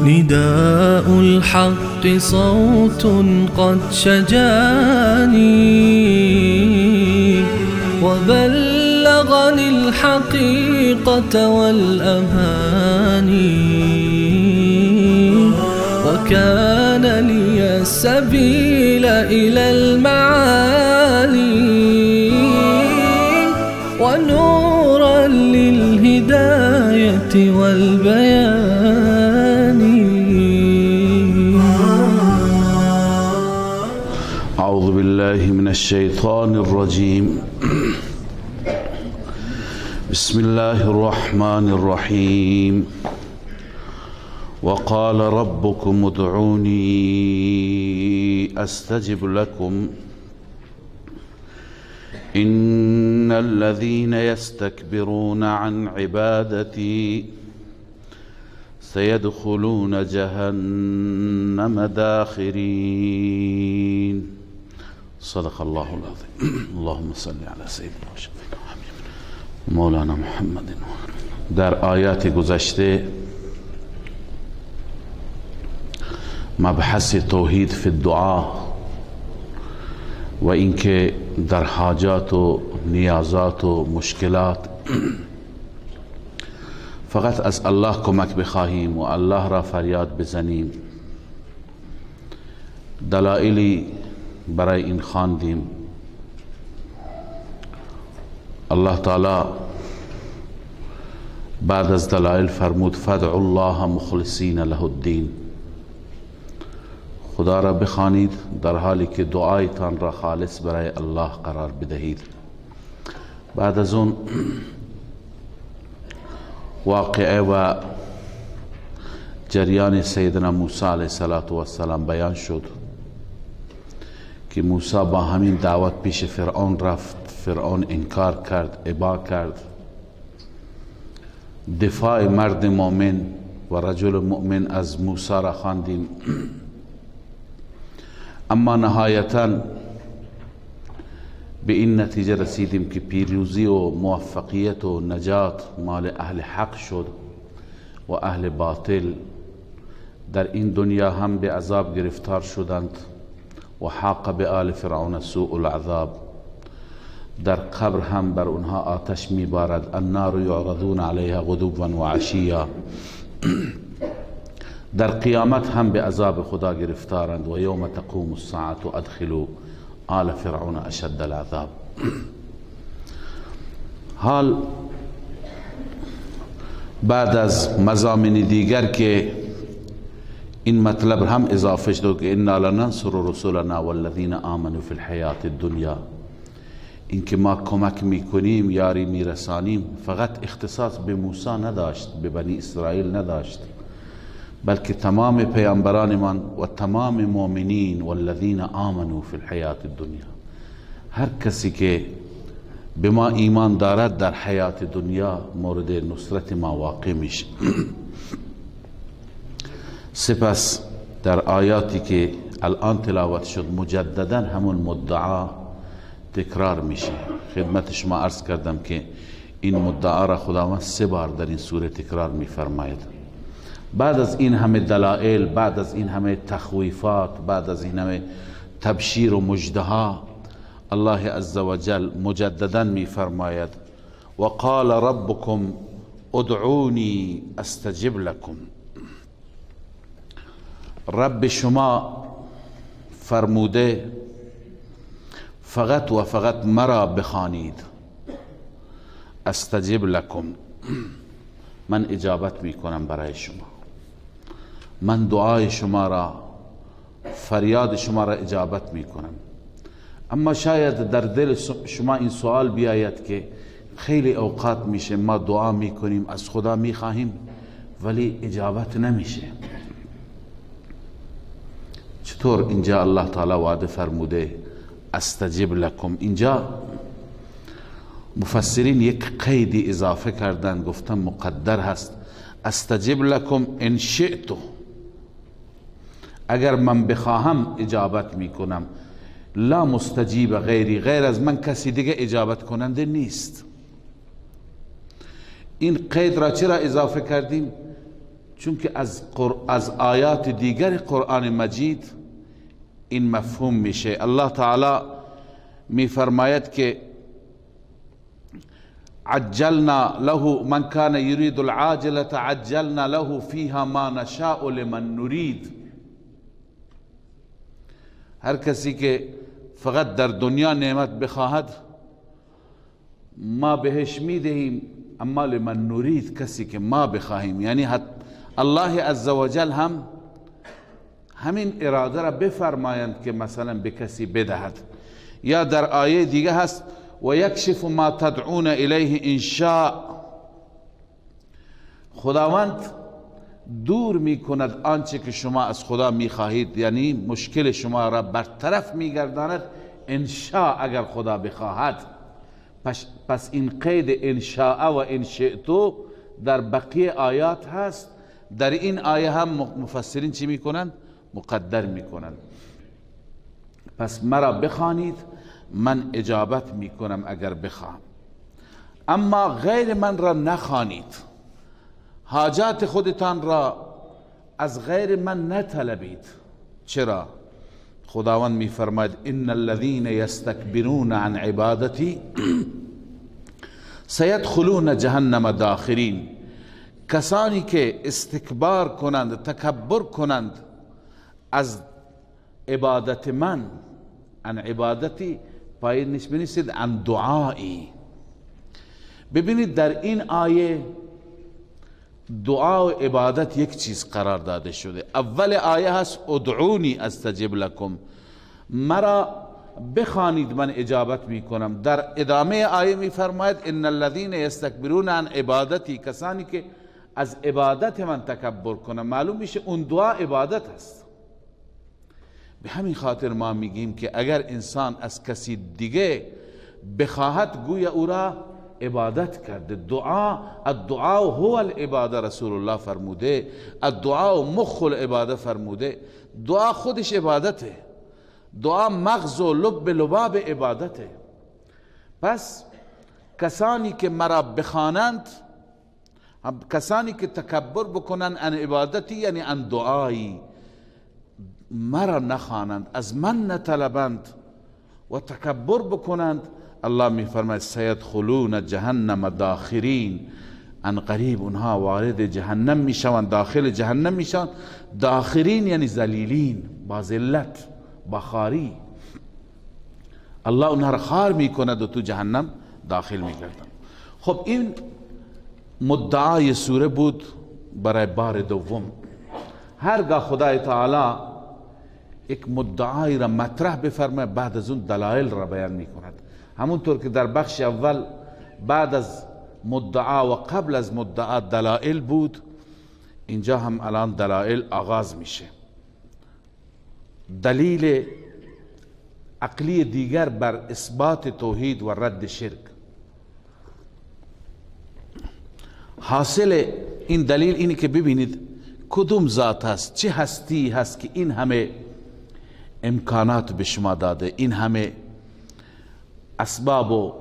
نداء الحق صوت قد شجاني وبلغني الحقيقة والأماني وكان لي السبيل إلى المعالي ونورا للهداية والبيان. أعوذ بالله من الشيطان الرجيم. بسم الله الرحمن الرحيم. وقال ربكم ادعوني أستجب لكم إن الذين يستكبرون عن عبادتي سيدخلون جهنم داخرين. صدق الله العظيم. اللهم صل على سيدنا و شفیعنا مولانا محمد. در آیات گذشته مبحث توحید فی الدعا و اینکه در حاجات و نیازات و مشکلات فقط از الله کمک بخواهیم و الله را فریاد بزنیم. دلایلی برای این خواندیم. الله تعالی بعد از دلایل فرمود فادعوا الله مخلصین له الدین. خدا را بخوانید در حالی که دعایتان را خالص برای الله قرار بدهید. بعد از اون واقعه و جریان سیدنا موسی علیه السلام بیان شد که موسی با همین دعوت پیش فرعون رفت. فرعون انکار کرد، ابا کرد. دفاع مرد مؤمن و رجل مؤمن از موسی را خواندیم. اما نهایتاً به این نتیجه رسیدیم که پیروزی و موفقیت و نجات مال اهل حق شد و اهل باطل در این دنیا هم به عذاب گرفتار شدند و حاق به آل فرعون سوء العذاب. در قبر هم بر اونها آتش میبارد. النار یعرضون علیها غدوا و عشیا. در قیامت هم به عذاب خدا گرفتارند و یوم تقوم الساعة ادخلوا آل فرعون اشد العذاب. حال بعد از مضامین دیگر که این مطلب هم اضافه شد که انا لننصر رسولنا والذین آمنوا فی الحیاة الدنیا، این که ما کمک میکنیم، یاری میرسانیم، فقط اختصاص به موسی نداشت، به بنی اسرائیل نداشت، بلکه تمام پیامبرانمان و تمام مؤمنین والذین آمنوا فی الحیاة الدنیا. هر کسی که به ما ایمان دارد در حیات دنیا مورد نصرت ما واقع میشه. سپس در آیاتی که الان تلاوت شد مجددا همون مدعا تکرار میشه. خدمت شما عرض کردم که این مدعا را خداوند 3 بار در این سوره تکرار میفرماید. بعد از این همه دلائل، بعد از این همه تخویفات، بعد از این همه تبشیر و مجدها، الله عزوجل مجددا میفرماید وقال ربكم ادعوني استجب لكم. رب شما فرموده فقط و فقط مرا بخوانید. استجب لكم، من اجابت میکنم برای شما، من دعای شما را، فریاد شما را اجابت میکنم. اما شاید در دل شما این سوال بیاید که خیلی اوقات میشه ما دعا میکنیم، از خدا میخواهیم ولی اجابت نمیشه. چطور اینجا الله تعالی وعده فرموده استجب لکم؟ اینجا مفسرین یک قیدی اضافه کردن، گفتن مقدر هست. استجب لکم ان شئتو، اگر من بخواهم اجابت میکنم. لا مستجیب غیری، غیر از من کسی دیگه اجابت کننده نیست. این قید را چرا اضافه کردیم؟ چون که از آیات دیگر قرآن مجید این مفهوم میشه. الله تعالی میفرماید که عجلنا له من كان يريد العاجلة عجلنا له فيها ما نشاء لمن نريد. هر کسی که فقط در دنیا نعمت بخواهد ما بهش میدهیم، اما لمن نرید، کسی که ما بخواهیم. یعنی الله عزوجل هم همین اراده را بفرمایند که مثلا به کسی بدهد. یا در آیه دیگه هست و یکشف ما تدعون الیه ان شاء، خداوند دور میکند آنچه که شما از خدا میخواهید، یعنی مشکل شما را برطرف میگرداند ان شاء، اگر خدا بخواهد. پس این قید ان شاء و ان شئتو در بقیه آیات هست. در این آیه هم مفسرین چی میکنند؟ مقدر میکنند. پس مرا بخوانید من اجابت میکنم اگر بخوام، اما غیر من را نخوانید. حاجات خودتان را از غیر من نطلبید. چرا؟ خداوند میفرماید ان الذين يستكبرون عن عبادتي سيدخلون جهنم داخرین. کسانی که استکبار کنند، تکبر کنند از عبادت من، عن عبادتی پایینش بنویسید عن دعایی. ببینید در این آیه دعا و عبادت یک چیز قرار داده شده. اول آیه هست ادعونی استجب لکم، مرا بخوانید من اجابت میکنم. در ادامه آیه میفرماید ان الذين يستكبرون عن عبادتی، کسانی که از عبادت من تکبر کنن. معلوم میشه اون دعا عبادت هست. به همین خاطر ما میگیم که اگر انسان از کسی دیگه بخواهد گویا او را عبادت کرده. الدعا هو العباده، رسول الله فرموده الدعا مخ العباده فرموده. دعا خودش عبادته، دعا مغز و لب لباب عبادته. پس کسانی که مرا بخوانند، کسانی که تکبر بکنند عن عبادتی یعنی عن دعایی، مرا نخوانند، از من نطلبند و تکبر بکنند، الله میفرماید سیدخلون جهنم داخرین، ان قریب اونها وارد جهنم میشوند، داخل جهنم میشوند. داخرین یعنی ذلیلین، با ذلت، با خاری. الله اونها را خار میکند و تو جهنم داخل میگردند. خب این مدعای سوره بود برای بار دوم. هرگاه خدای تعالی یک مدعای را مطرح بفرمه بعد از اون دلایل را بیان میکند. همونطور که در بخش اول بعد از مدعا و قبل از مدعا دلایل بود، اینجا هم الان دلایل آغاز میشه. دلیل عقلی دیگر بر اثبات توحید و رد شرک. حاصل این دلیل اینه که ببینید کدوم ذات هست، چه هستی هست که این همه امکانات به شما داده، این همه اسباب و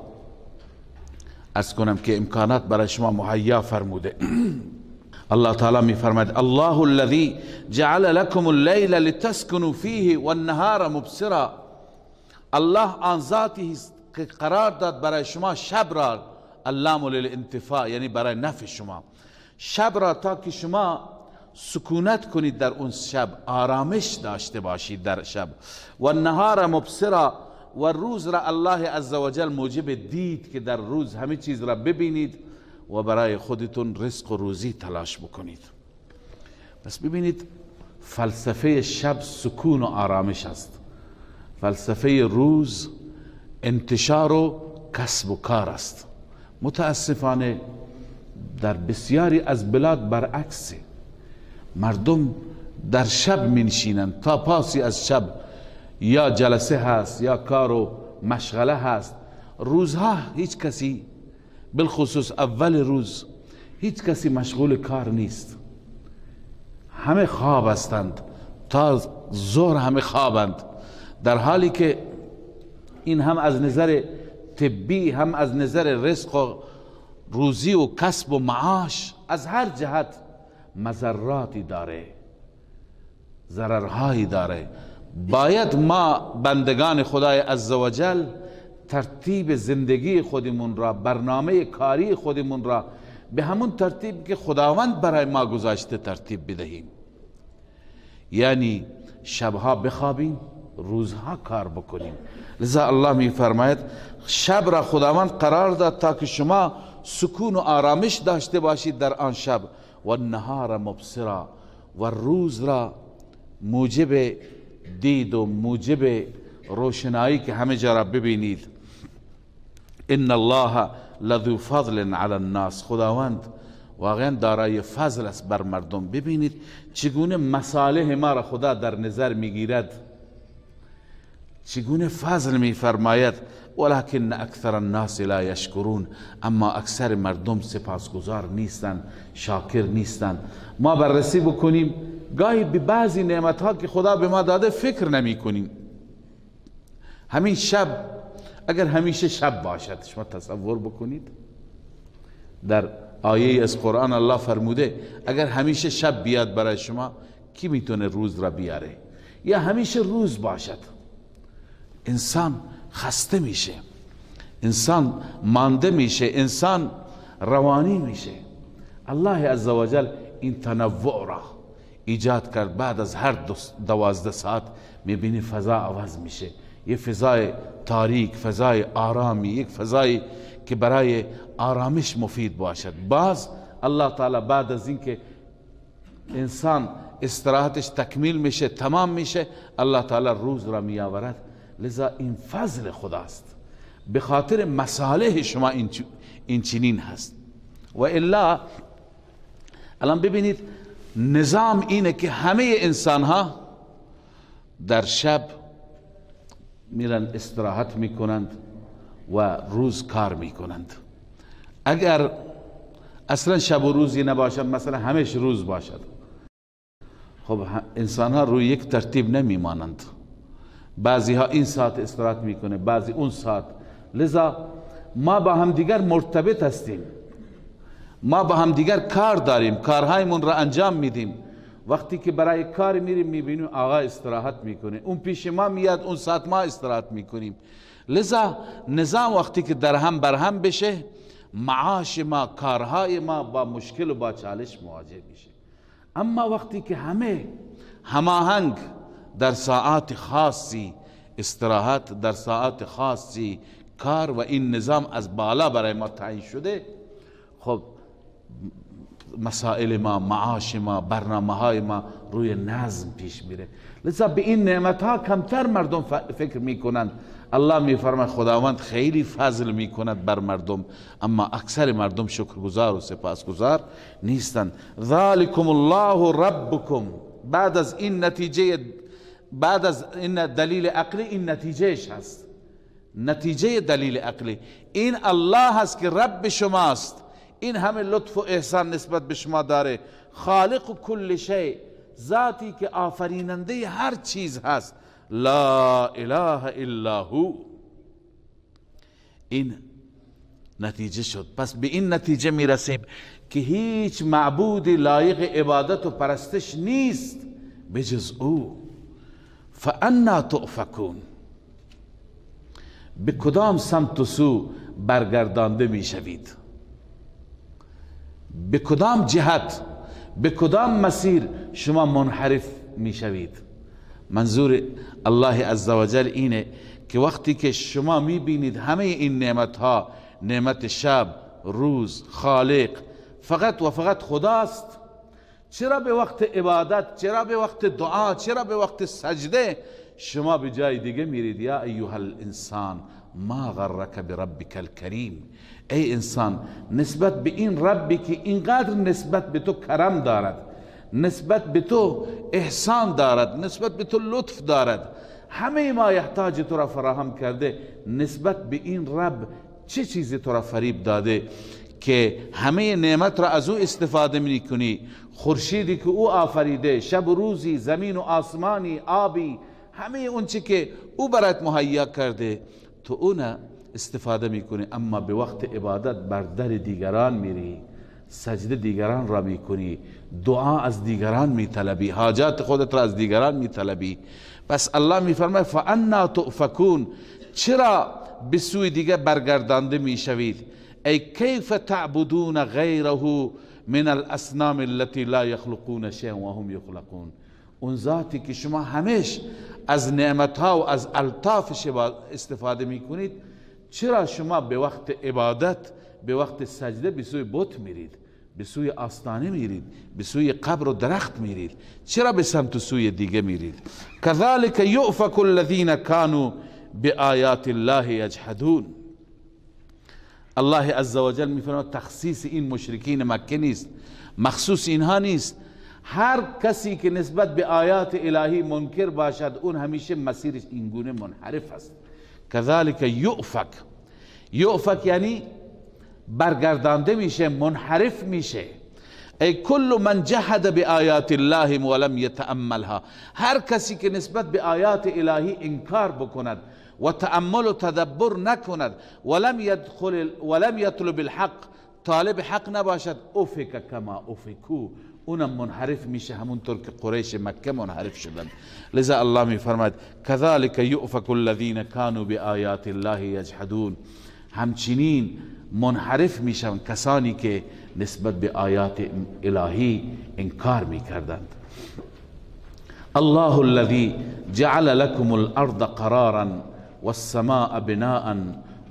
از کنم که امکانات برای شما مهیا فرموده. الله تعالی می فرماید الله الذي جعل لكم الليل لتسكنوا فيه والنهار مبصرا. الله آن ذاتی است که قرار داد برای شما شب را، اللام للانتفاع یعنی برای نفع شما، شب را تا که شما سکونت کنید در اون شب، آرامش داشته باشید در شب. و النهار مبصرا، و روز را الله عزوجل موجب دید که در روز همه چیز را ببینید و برای خودتون رزق و روزی تلاش بکنید. بس ببینید فلسفه شب سکون و آرامش است، فلسفه روز انتشار و کسب و کار است. متاسفانه در بسیاری از بلاد برعکسه، مردم در شب می نشینند تا پاسی از شب، یا جلسه هست یا کار و مشغله هست. روزها هیچ کسی، بالخصوص اول روز، هیچ کسی مشغول کار نیست، همه خواب هستند، تا ظهر همه خوابند، در حالی که این هم از نظر طبی، هم از نظر رزق و روزی و کسب و معاش، از هر جهت مضراتی داره، ضررهایی داره. باید ما بندگان خدای عزوجل ترتیب زندگی خودمون را، برنامه کاری خودمون را به همون ترتیب که خداوند برای ما گذاشته ترتیب بدهیم. یعنی شبها بخوابیم، روزها کار بکنیم. لذا الله می فرماید شب را خداوند قرار داد تا که شما سکون و آرامش داشته باشید در آن شب، و النهار مبصرا، و روز را موجب دید و موجب روشنایی که همه جا را ببینید. ان الله لذو فضل علی الناس، خداوند واقعا دارای فضل است بر مردم. ببینید چگونه مصالح ما را خدا در نظر میگیرد، چگونه فضل میفرماید. ولکن اکثر الناس لا یشکرون، اما اکثر مردم سپاسگزار نیستند، شاکر نیستند. ما بررسی بکنیم، گاهی به بعضی نعمتها که خدا به ما داده فکر نمی کنیم. همین شب، اگر همیشه شب باشد، شما تصور بکنید، در آیه از قرآن الله فرموده اگر همیشه شب بیاد برای شما، کی میتونه روز را بیاره؟ یا همیشه روز باشد، انسان خسته میشه، انسان مانده میشه، انسان روانی میشه. الله عزوجل این تنوع را ایجاد کرد. بعد از هر 12 ساعت میبینی فضا عوض میشه، یه فضای تاریک، فضای آرامی، یک فضایی که برای آرامش مفید باشد. باز الله تعالی بعد از اینکه انسان استراحتش تکمیل میشه، تمام میشه، الله تعالی روز را میآورد. لذا این فضل خداست، به خاطر مصالح شما این چنین هست. و الا الان ببینید نظام اینه که همه انسان ها در شب میرن استراحت میکنند و روز کار میکنند. اگر اصلا شب و روزی نباشد، مثلا همیشه روز باشد، خب انسان ها روی یک ترتیب نمیمانند، بعضی ها این ساعت استراحت میکنه، بعضی اون ساعت. لذا ما با هم دیگر مرتبط هستیم، ما با هم دیگر کار داریم، کارهایمون را انجام میدیم. وقتی که برای کار میریم میبینیم آقا استراحت میکنه، اون پیش ما میاد، اون ساعت ما استراحت میکنیم. لذا نظام وقتی که در هم برهم بشه، معاش ما، کارهای ما با مشکل و با چالش مواجه میشه. اما وقتی که همه هماهنگ، در ساعات خاصی استراحت، در ساعات خاصی کار، و این نظام از بالا برای ما تعیین شده، خب مسائل ما، معاش ما، برنامه های ما روی نظم پیش میره. لذا به این نعمت ها کمتر مردم فکر میکنند. الله میفرماید خداوند خیلی فضل میکند بر مردم، اما اکثر مردم شکرگزار و سپاسگزار نیستند. ذالکم الله ربکم، بعد از این نتیجه، بعد از این دلیل عقلی، این نتیجهش هست. نتیجه دلیل عقلی این الله هست که رب شماست، این همه لطف و احسان نسبت به شما داره. خالق کل شیء، ذاتی که آفریننده هر چیز هست. لا اله الا هو. این نتیجه شد. پس به این نتیجه میرسیم که هیچ معبود لایق عبادت و پرستش نیست بجز او. فانا تؤفکون، به کدام سمت و سو برگردانده میشوید؟ به کدام جهت، به کدام مسیر شما منحرف میشوید؟ منظور الله عزوجل اینه که وقتی که شما میبینید همه این نعمت ها، نعمت شب، روز، خالق فقط و فقط خداست، چرا به وقت عبادت، چرا به وقت دعا، چرا به وقت سجده شما به جای دیگه میرید؟ یا ایها الانسان ما غرک بربک الکریم. ای انسان، نسبت به این ربی که اینقدر نسبت به تو کرم دارد، نسبت به تو احسان دارد، نسبت به تو لطف دارد، همه ما احتاج تو را فراهم کرده، نسبت به این رب چه چیزی تو را فریب داده که همه نعمت را از او استفاده می کنی؟ خورشیدی که او آفریده، شب و روزی، زمین و آسمانی، آبی، همه اون چی که او برات مهیا کرده، تو اون استفاده می کنی، اما به وقت عبادت بر در دیگران میری، سجده دیگران را می کنی، دعا از دیگران می طلبی، حاجات خودت را از دیگران می طلبی. پس الله می فرماید فانا تؤفکون، چرا به سوی دیگر برگردانده می شوید؟ ای کیف تعبدون غیره من الاصنام التي لا يخلقون شيئا وهم يخلقون. اون ذاتی که شما همیشه از نعمتها و از الطافش استفاده می کنید، چرا شما به وقت عبادت، به وقت سجده به سوی بت میرید، به سوی آستانه میرید، به سوی قبر و درخت میرید؟ چرا به سمت سوی دیگه میرید؟ كذلك يؤفك الذين كانوا بآیات الله یجحدون. الله عزوجل میفرماید تخصیص این مشرکین مکه نیست، مخصوص اینها نیست. هر کسی که نسبت به آیات الهی منکر باشد، اون همیشه مسیرش اینگونه منحرف است. كذلك یؤفک، یؤفک یعنی برگردانده میشه، منحرف میشه. ای کل من جحد بآیات الله ولم یتأملها، هر کسی که نسبت به آیات الهی انکار بکند و تأمل و تدبر نکند، ولم یطلب الحق، طالب حق نباشد، افک کما افکو، اونم منحرف میشه همونطور که قریش مکه منحرف شدند. لذا الله می فرماید كذلك یؤفک الذین كانوا بآیات الله یجحدون، همچنین منحرف میشن کسانی که نسبت به آیات الهی انکار میکردند. الله الذي جعل لكم الارض قرارا والسماء بناء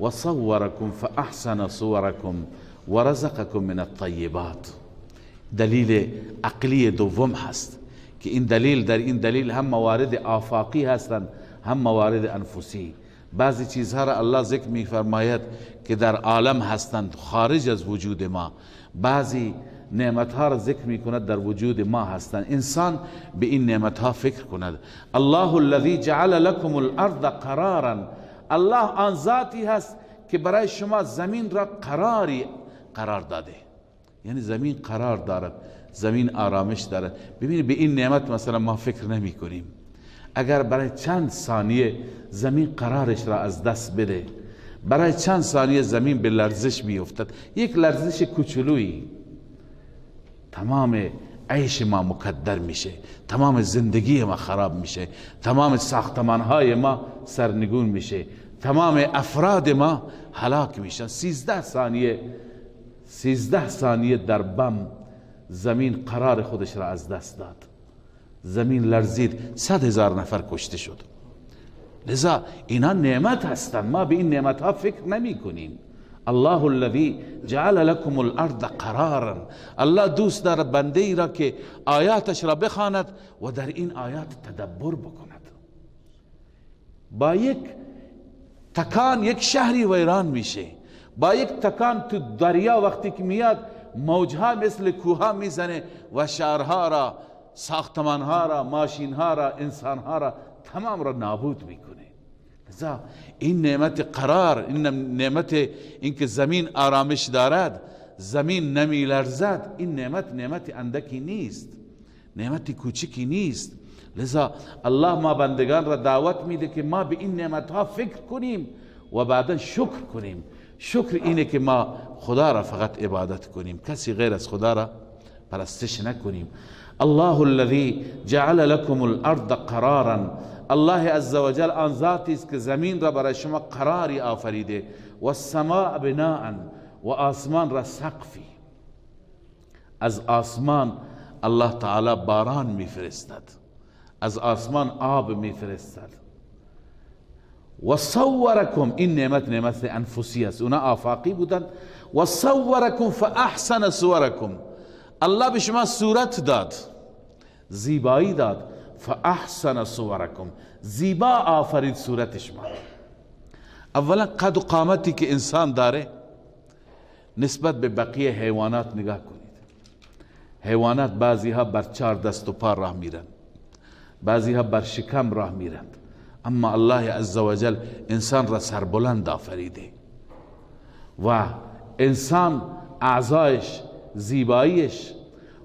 وصوركم فاحسن صوركم ورزقكم من الطيبات. دلیل عقلی دوم هست که این دلیل، در این دلیل هم موارد آفاقی هستند هم موارد انفسی. بعضی چیزها را الله ذکر می فرماید که در عالم هستند خارج از وجود ما، بعضی نعمتها را ذکر می کند در وجود ما هستند. انسان به این نعمتها فکر کند. الله الذي جعل لكم الارض قرارا، الله آن ذاتی هست که برای شما زمین را قرار داده، یعنی زمین قرار دارد، زمین آرامش دارد. ببینید به این نعمت مثلا ما فکر نمی کنیم. اگر برای چند ثانیه زمین قرارش را از دست بده، برای چند ثانیه زمین به لرزش می افتد، یک لرزش کوچولویی، تمام عیش ما مکدر میشه، تمام زندگی ما خراب میشه، تمام ساختمانهای ما سرنگون میشه، تمام افراد ما هلاک میشن. 13 ثانیه در بم زمین قرار خودش را از دست داد، زمین لرزید، 100,000 نفر کشته شد. لذا اینا نعمت هستند، ما به این نعمت ها فکر نمی کنیم. الله الذي جعل لكم الارض قرارا، الله دوست دارد بنده ای را که آیاتش را بخواند و در این آیات تدبر بکند. با یک تکان یک شهری ویران میشه، با یک تکان تو دریا وقتی که میاد موجها مثل کوها میزنه و شهرها را، ساختمانها را، ماشینها را، انسانها را تمام را نابود میکنه. لذا این نعمت قرار، این نعمت اینکه زمین آرامش دارد، زمین نمی لرزد، این نعمت اندکی نیست، نعمت کوچکی نیست. لذا الله ما بندگان را دعوت میده که ما به این نعمت ها فکر کنیم و بعدا شکر کنیم. شکر اینه که ما خدا را فقط عبادت کنیم، کسی غیر از خدا را پرستش نکنیم. الله الذي جعل لكم الارض قرارا، الله عزوجل آن ذاتی است که زمین را برای شما قراری آفریده، و السماء بناء، و آسمان را سقفی. از آسمان الله تعالی باران میفرستد، از آسمان آب میفرستد. و صورکم، این نعمت انفسی است، اونا آفاقی بودند. و صورکم فاحسن صورکم، الله به شما صورت داد، زیبایی داد. فاحسن صورکم، زیبا آفرید صورت شما. اولا قد و قامتی که انسان داره نسبت به بقیه حیوانات نگاه کنید. حیوانات بعضی ها بر 4 دست و پا راه میرن، بعضی ها بر شکم راه میرند، اما الله عزوجل انسان را سربلند آفریده و انسان اعضایش، زیباییش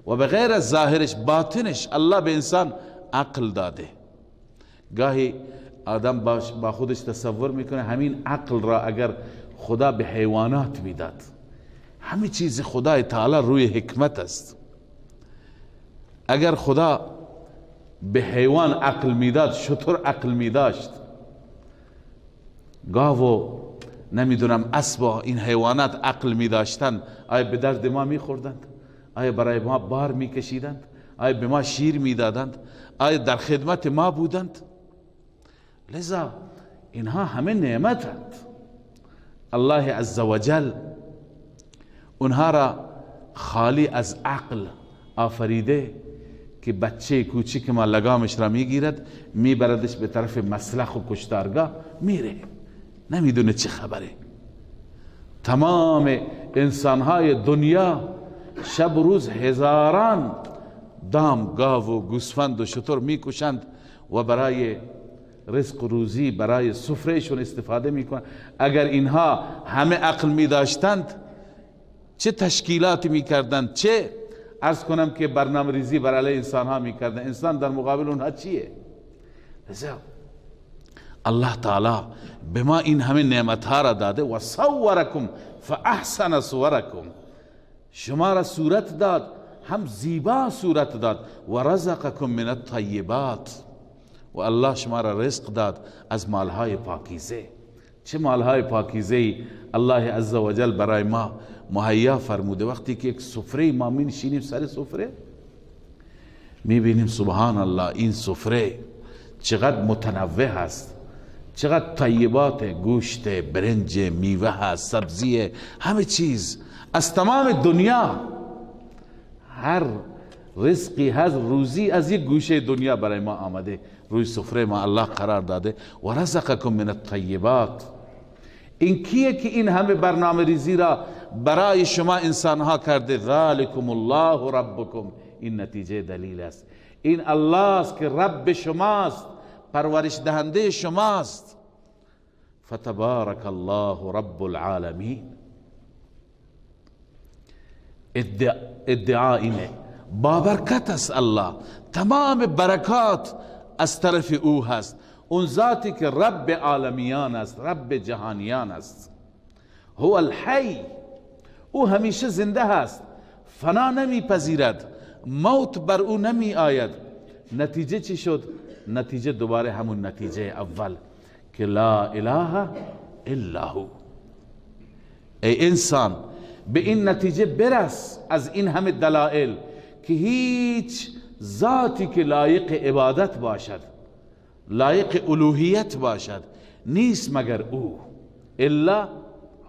و بغیر از ظاهرش باطنش الله به انسان عقل داده. گاهی آدم با خودش تصور میکنه همین عقل را اگر خدا به حیوانات میداد، همین چیز خدای تعالی روی حکمت است. اگر خدا به حیوان عقل میداد، شتر عقل میداشت، گاو و نمیدونم اسب و این حیوانات عقل میداشتند، آیا به درد ما میخوردند؟ آیا برای ما بار میکشیدند؟ آیا به ما شیر میدادند؟ آیا در خدمت ما بودند؟ لذا اینها همه نعمتند. الله عزوجل اونها را خالی از عقل آفریده که بچه کوچیک ما لگامش را میگیرد میبردش به طرف مسلخ و کشتارگاه، میره نمیدونه چه خبره. تمام انسانهای دنیا شب و روز هزاران دام، گاو و گوسفند و شتر میکشند و برای رزق و روزی، برای سفرهشون استفاده میکنند. اگر اینها همه عقل میداشتند چه تشکیلاتی میکردند، چه عرض کنم که برنامه ریزی بر علیه انسان ها میکردن. انسان در مقابل اونها چیه؟ لذا الله تعالی به ما این همه نعمت ها را داده و صورکم فاحسن صورکم، شما را صورت داد، هم زیبا صورت داد، و رزقکم من الطیبات، و الله شما را رزق داد از مالهای پاکیزه. چه مالهای پاکیزه ای الله عزوجل برای ما مهیا فرموده. وقتی که یک سفره ما می نشینیم سر سفره میبینیم سبحان الله این سفره چقدر متنوع هست، چقدر طیبات، گوشت، برنج، میوه هست، سبزی، همه چیز از تمام دنیا. هر رزقی هست، روزی از یک گوشه دنیا برای ما آمده، روی سفره ما الله قرار داده. و رزقکم من الطیبات. این کیه که این همه برنامه ریزی را برای شما انسان ها کرده؟ ذالکم الله ربکم. این نتیجه دلیل است. این الله است که رب شماست، پرورش دهنده شماست. فتبارک الله رب العالمین. ادعا اینه، بابرکت است الله، تمام برکات از طرف او هست. اون ذاتی که رب عالمیان است، رب جهانیان است. هو الحی، او همیشه زنده هست، فنا نمی پذیرد، موت بر او نمی آید. نتیجه چی شد؟ نتیجه دوباره همون نتیجه اول که لا اله الا هو. ای انسان به این نتیجه برس از این همه دلائل که هیچ ذاتی که لایق عبادت باشد، لایق الوهیت باشد نیست مگر او، الا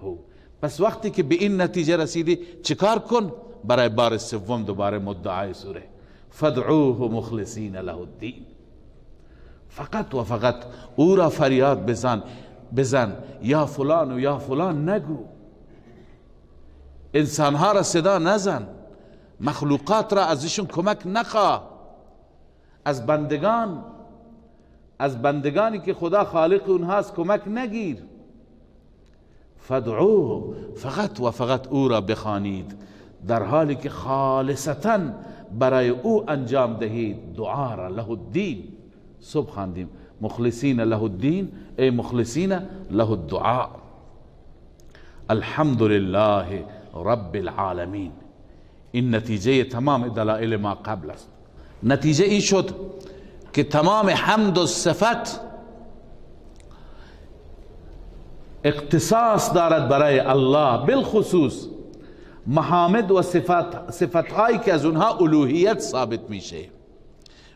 هو. پس وقتی که به این نتیجه رسیدی چیکار کن؟ برای بار سوم دوباره مدعای سوره فدعوه مخلصین له الدین. فقط و فقط او را فریاد بزن یا فلان و یا فلان نگو، انسانها را صدا نزن، مخلوقات را ازشون کمک نخواه، از بندگانی که خدا خالق اونهاست کمک نگیر. فدعوه، فقط و فقط او را بخوانید در حالی که خالصتا برای او انجام دهید دعا را. له الدین، صبح خواندیم مخلصین له الدین، ای مخلصین له الدعاء. الحمد لله رب العالمین. این نتیجه تمام دلائل ما قبل است. نتیجه این شد که تمام حمد و صفت اختصاص دارد برای الله، بالخصوص محامد و صفتهایی که از اونها الوهیت ثابت میشه،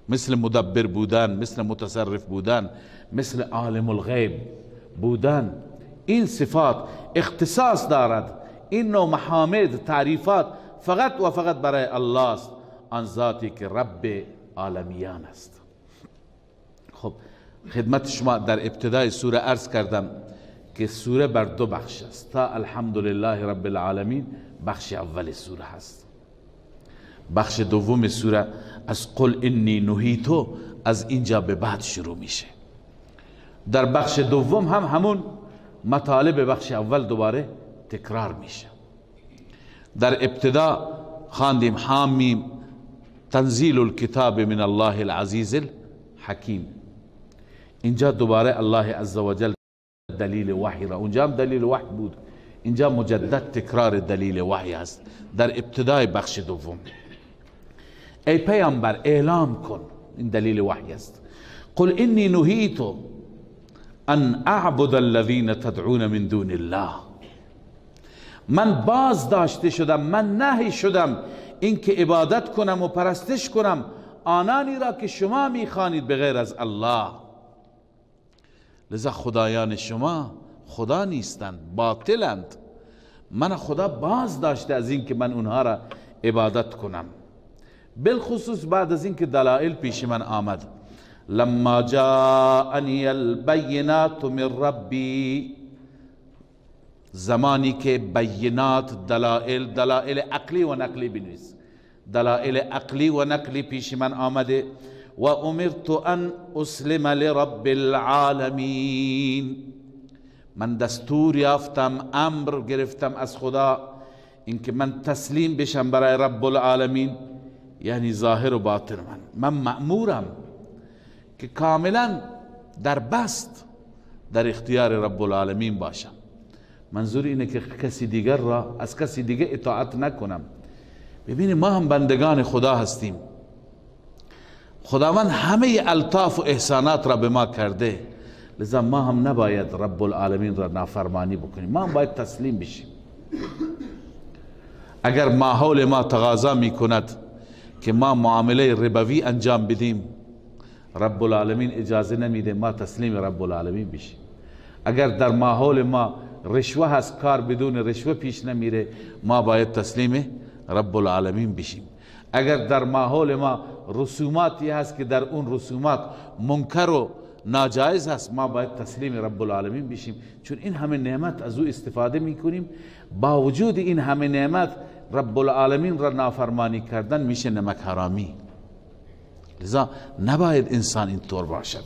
مثل مدبر بودن، مثل متصرف بودن، مثل عالم الغیب بودن. این صفات اختصاص دارد. این نوع محامد، تعریفات فقط و فقط برای الله است، آن ذاتی که رب عالمیان است. خب خدمت شما در ابتدای سوره عرض کردم که سوره بر دو بخش است. تا الحمدلله رب العالمین بخش اول سوره هست. بخش دوم سوره از قل انی نهیتو از اینجا به بعد شروع میشه. در بخش دوم هم همون مطالب بخش اول دوباره تکرار میشه. در ابتدا خواندیم حامیم تنزیل الکتاب من الله العزیز الحکیم. اینجا دوباره الله عزوجل دلیل وحی را، اونجا هم دلیل وحی بود، اینجا مجدد تکرار دلیل وحی است در ابتدای بخش دوم. ای پیامبر اعلام کن، این دلیل وحی است. قل انی نهیت ان اعبد الذین تدعون من دون الله، من باز داشته شدم، من نهی شدم اینکه عبادت کنم و پرستش کنم آنانی را که شما میخوانید بغیر از الله. لذا خدایان شما خدا نیستند، باطلند. من خدا باز داشته از اینکه من اونها را عبادت کنم، بالخصوص بعد از اینکه دلائل پیش من آمد. لما جاءنی البینات من ربی، زمانی که بینات دلائل عقلی و نقلی بنویس، دلائل عقلی و نقلی پیش من آمده. و امرت ان اسلم لرب العالمین، من دستور یافتم، امر گرفتم از خدا اینکه من تسلیم بشم برای رب العالمین، یعنی ظاهر و باطن من مأمورم که کاملا در بست در اختیار رب العالمین باشم. منظور اینه که کسی دیگر را از کسی دیگر اطاعت نکنم. ببینید ما هم بندگان خدا هستیم، خداوند همه الطاف و احسانات را به ما کرده، لذا ما هم نباید رب العالمین را نافرمانی بکنیم، ما هم باید تسلیم بشیم. اگر ماحول ما تقاضا می کند که ما معامله ربوی انجام بدیم، رب العالمین اجازه نمیده ما تسلیم رب العالمین بشیم. اگر در ماحول ما رشوه هست، کار بدون رشوه پیش نمیره، ما باید تسلیم رب العالمین بشیم. اگر در ماحول ما رسوماتی هست که در اون رسومات منکر و ناجایز هست، ما باید تسلیم رب العالمین بشیم، چون این همه نعمت از او استفاده میکنیم. با وجود این همه نعمت رب العالمین را نافرمانی کردن میشه نمک حرامی. لذا نباید انسان این طور باشد.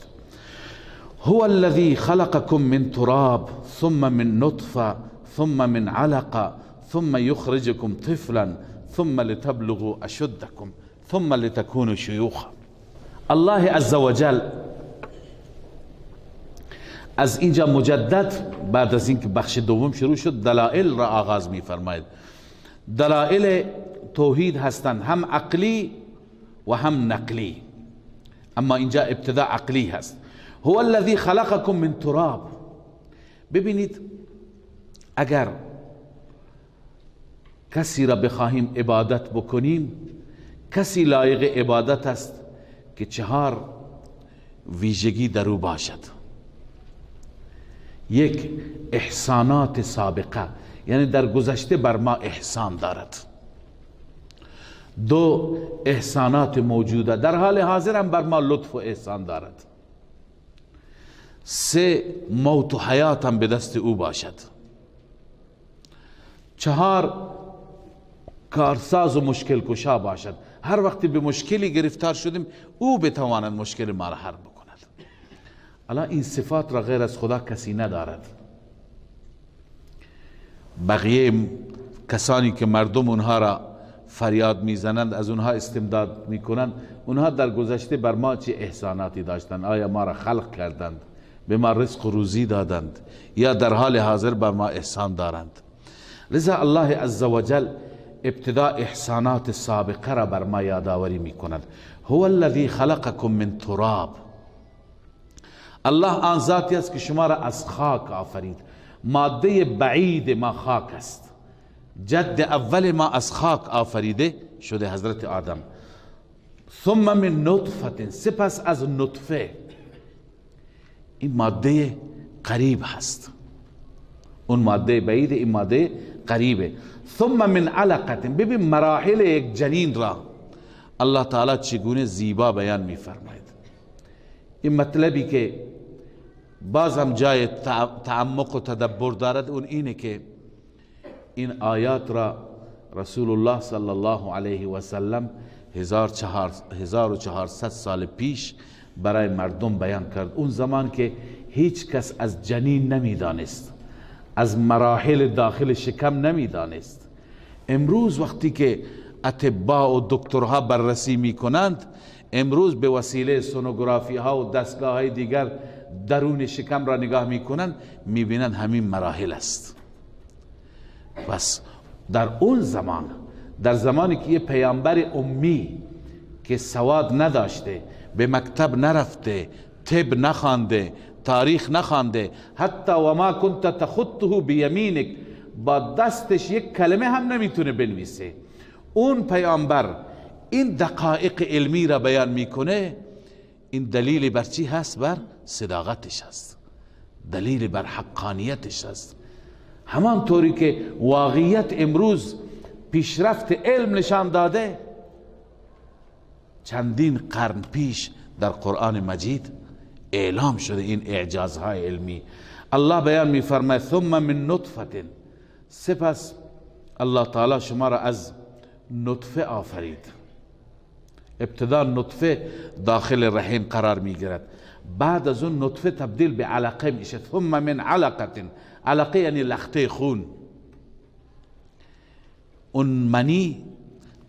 هو الذی خلقکم من تراب ثم من نطفه ثم من علقه ثم یخرجکم طفلا ثم لتبلغوا اشدکم ثم لتكونوا شیوخا. الله عزوجل از اینجا مجدد بعد از اینکه بخش دوم شروع شد دلائل را آغاز می فرماید. دلائل توحید هستند، هم عقلی و هم نقلی، اما اینجا ابتدا عقلی هست. هو الذی خلقکم من تراب. ببینید اگر کسی را بخواهیم عبادت بکنیم، کسی لایق عبادت است که 4 ویژگی در او باشد. 1 احسانات سابقه، یعنی در گذشته بر ما احسان دارد. 2 احسانات موجوده، در حال حاضر هم بر ما لطف و احسان دارد. 3 موت و حیات هم به دست او باشد. 4 کارساز و مشکل کشا باشد، هر وقتی به مشکلی گرفتار شدیم او بتواند مشکل ما را حل بکند. الان این صفات را غیر از خدا کسی ندارد. بقیه کسانی که مردم اونها را فریاد میزنند، از اونها استمداد میکنند، اونها در گذشته بر ما چه احساناتی داشتند؟ آیا ما را خلق کردند، به ما رزق و روزی دادند، یا در حال حاضر بر ما احسان دارند؟ لذا الله عزوجل ابتدا احسانات سابقه را بر ما یادآوری میکند. هو الذی خلقکم من تراب. الله آن ذاتی است که شما را از خاک آفرید. ماده بعید ما خاک است، جد اول ما از خاک آفریده شده حضرت آدم. ثم من نطفه، سپس از نطفه. این ماده قریب هست، اون ماده بعید، این ماده قریبه. ثم من علقه، ببین مراحل یک جنین را الله تعالی چگونه زیبا بیان می فرماید. این مطلبی که باز هم جای تعمق و تدبر دارد، اون اینه که این آیات را رسول الله صلی الله علیه و سلم 1400 سال پیش برای مردم بیان کرد. اون زمان که هیچ کس از جنین نمیدانست، از مراحل داخل شکم نمیدانست. امروز وقتی که اطباء و دکترها بررسی میکنند، امروز به وسیله سونوگرافی ها و دستگاه های دیگر درون شکم را نگاه میکنند، میبینند همین مراحل است. بس در اون زمان، در زمانی که یه پیامبر امی که سواد نداشته، به مکتب نرفته، طب نخوانده، تاریخ نخوانده، حتی و ما کنت تخطه بیمینک، با دستش یک کلمه هم نمیتونه بنویسه، اون پیامبر این دقایق علمی را بیان میکنه، این دلیل بر چی هست؟ بر صداقتش هست، دلیل بر حقانیتش هست. همانطوری که واقعیت امروز پیشرفت علم نشان داده، چندین قرن پیش در قرآن مجید اعلام شده این اعجازهای علمی. الله بیان میفرماید ثم من نطفه، سپس الله تعالی شما را از نطفه آفرید. ابتدا نطفه داخل رحم قرار میگیرد، بعد از اون نطفه تبدیل به علقه میشه. ثم من علقه، علقه یعنی لخته خون، اون منی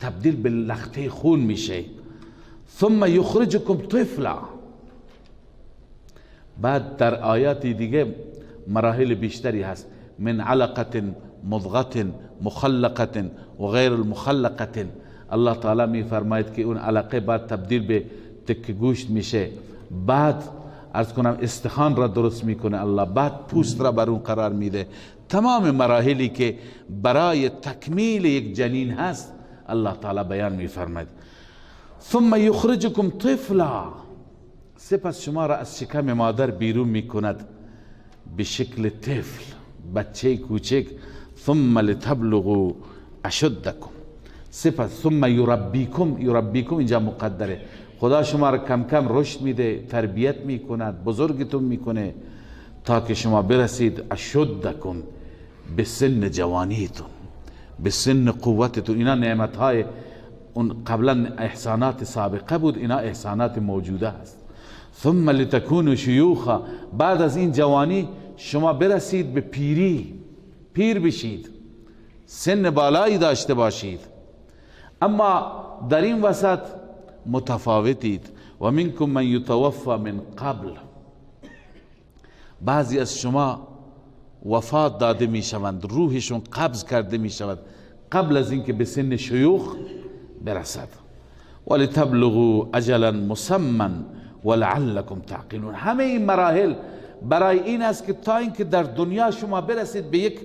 تبدیل به لخته خون میشه. ثم یخرجکم طفلا، بعد در آیات دیگه مراحل بیشتری هست، من علقه مضغه مخلقه و غیر المخلقه. الله تعالی می فرماید که اون علقه بعد تبدیل به تکه گوشت میشه، بعد عرض کنم استخوان را درست میکنه الله، بعد پوست را بر اون قرار میده. تمام مراحلی که برای تکمیل یک جنین هست الله تعالی بیان میفرماید. ثم یخرجکم طفلا، سپس شما را از شکم مادر بیرون میکند به شکل طفل، بچه کوچک. ثم لتبلغوا اشدکم، سپس ثم یربیکم، یربیکم اینجا مقدره، خدا شما را کم کم رشد میده، تربیت میکند، بزرگتون میکنه تا که شما برسید اشدکم، به سن جوانیتون، به سن قوتتون. اینا نعمتهای اون قبلا احسانات سابقه بود، اینا احسانات موجوده است. ثم لتكونوا شیوخا، بعد از این جوانی شما برسید به پیری، پیر بشید، سن بالایی داشته باشید. اما در این وسط متفاوتید. و منکم من یتوفى من قبل، بعضی از شما وفات داده می شوند، روحشون قبض کرده می شود قبل از اینکه به سن شیوخ برسد. ولتبلغوا اجلا مسمى ولعلكم تعقلون. همه این مراحل برای این است که تا اینکه در دنیا شما برسید به یک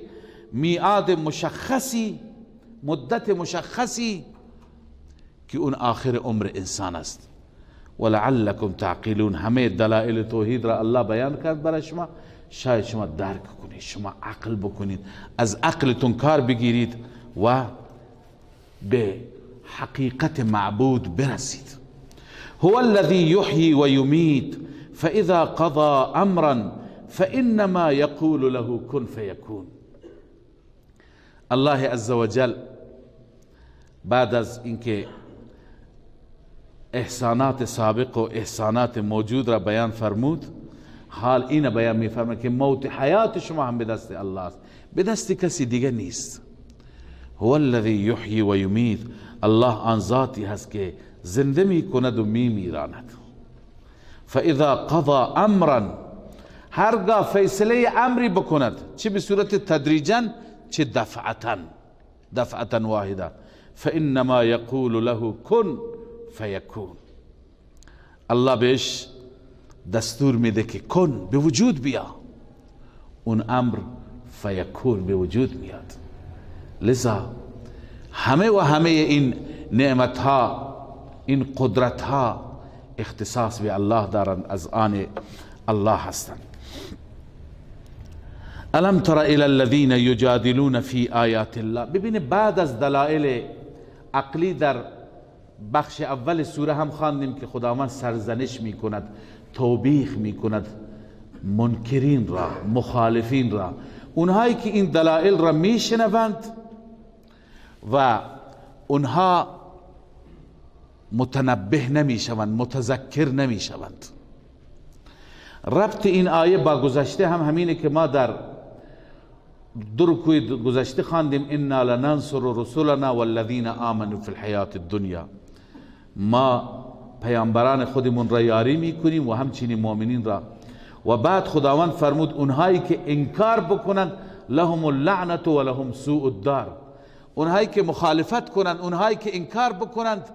میعاد مشخصی، مدت مشخصی که اون آخر عمر انسان است. ولعلكم تعقلون، همه دلائل توحید را الله بیان کرد برای شما، شاید شما درک کنید، شما عقل بکنید، از عقلتون کار بگیرید و به حقیقت معبود برسید. هو الذي يحيي ويميت فاذا قضى امرا فانما يقول له كن فيكون. الله عز وجل بعد از اینکه احسانات سابق و احسانات موجود را بیان فرمود، حال این بیان میفرماید که موت حیات شما هم به دست الله است، به دست کسی دیگه نیست. هو الذی یحیی و یمیت، الله آن ذاتی هست که زنده می کند و می میراند. فاذا قضا امرا، هرگاه فیصله امری بکند، چه به صورت تدریجا چه دفعتا واحده، فانما یقول له کن فیکون. الله بهش دستور میده که کن، به وجود بیا، اون امر فیکون به وجود میاد. لذا همه این نعمت ها، این قدرت ها اختصاص به الله دارند، از آن الله هستند. الم تر الی الذین یجادلون فی آیات الله. ببینه بعد از دلائل عقلی در بخش اول سوره هم خواندیم که خداوند سرزنش میکند، توبیخ میکند منکرین را، مخالفین را، اونهایی که این دلائل را میشنوند و اونها متنبه نمیشوند، متذکر نمیشوند. ربط این آیه با گذشته هم همینه که ما در رکوع گذشته خواندیم انا لننصر رسولنا والذین آمنوا فی الحیات الدنیا. ما پیامبران خودمون را یاری میکنیم و همچنین مؤمنین را. و بعد خداوند فرمود اونهایی که انکار بکنند لهم اللعنت و لهم سوء الدار. اونهایی که مخالفت کنند، اونهایی که انکار بکنند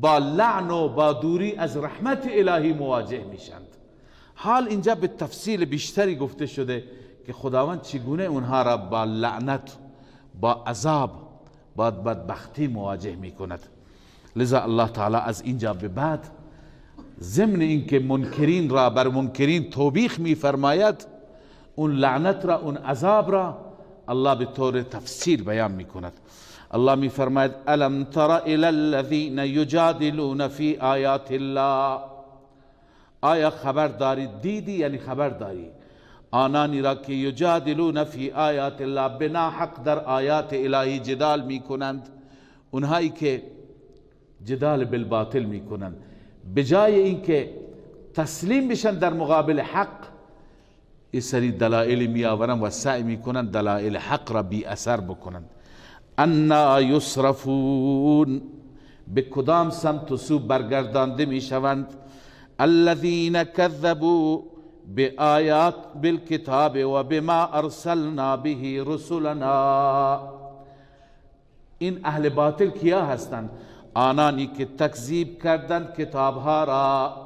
با لعن و با دوری از رحمت الهی مواجه میشند. حال اینجا به تفصیل بیشتری گفته شده که خداوند چگونه اونها را با لعنت، با عذاب، با بدبختی مواجه میکند. لذا الله تعالی از اینجا به بعد ضمن اینکه منکرین را بر منکرین توبیخ میفرماید، اون لعنت را، اون عذاب را الله به طور تفصیل بیان میکند. الله میفرماید الم تر الی الذین یجادلون فی آیات الله. آیا خبر دارید؟ دیدی یعنی خبر داری آنانی را که یجادلون فی آیات الله، بنا حق در آیات الهی جدال میکنند. اونهایی که جدال بالباطل میکنند، به جای اینکه تسلیم بشن در مقابل حق، این سری دلائل میآورند و سعی میکنند دلائل حق را بی اثر بکنند. انا یصرفون، به کدام سمت و سو برگردانده میشوند؟ الذین کذبوا بآیات بالکتاب و بما ارسلنا به رسلنا. این اهل باطل کیا هستند؟ آنانی که تکذیب کردند کتابها را،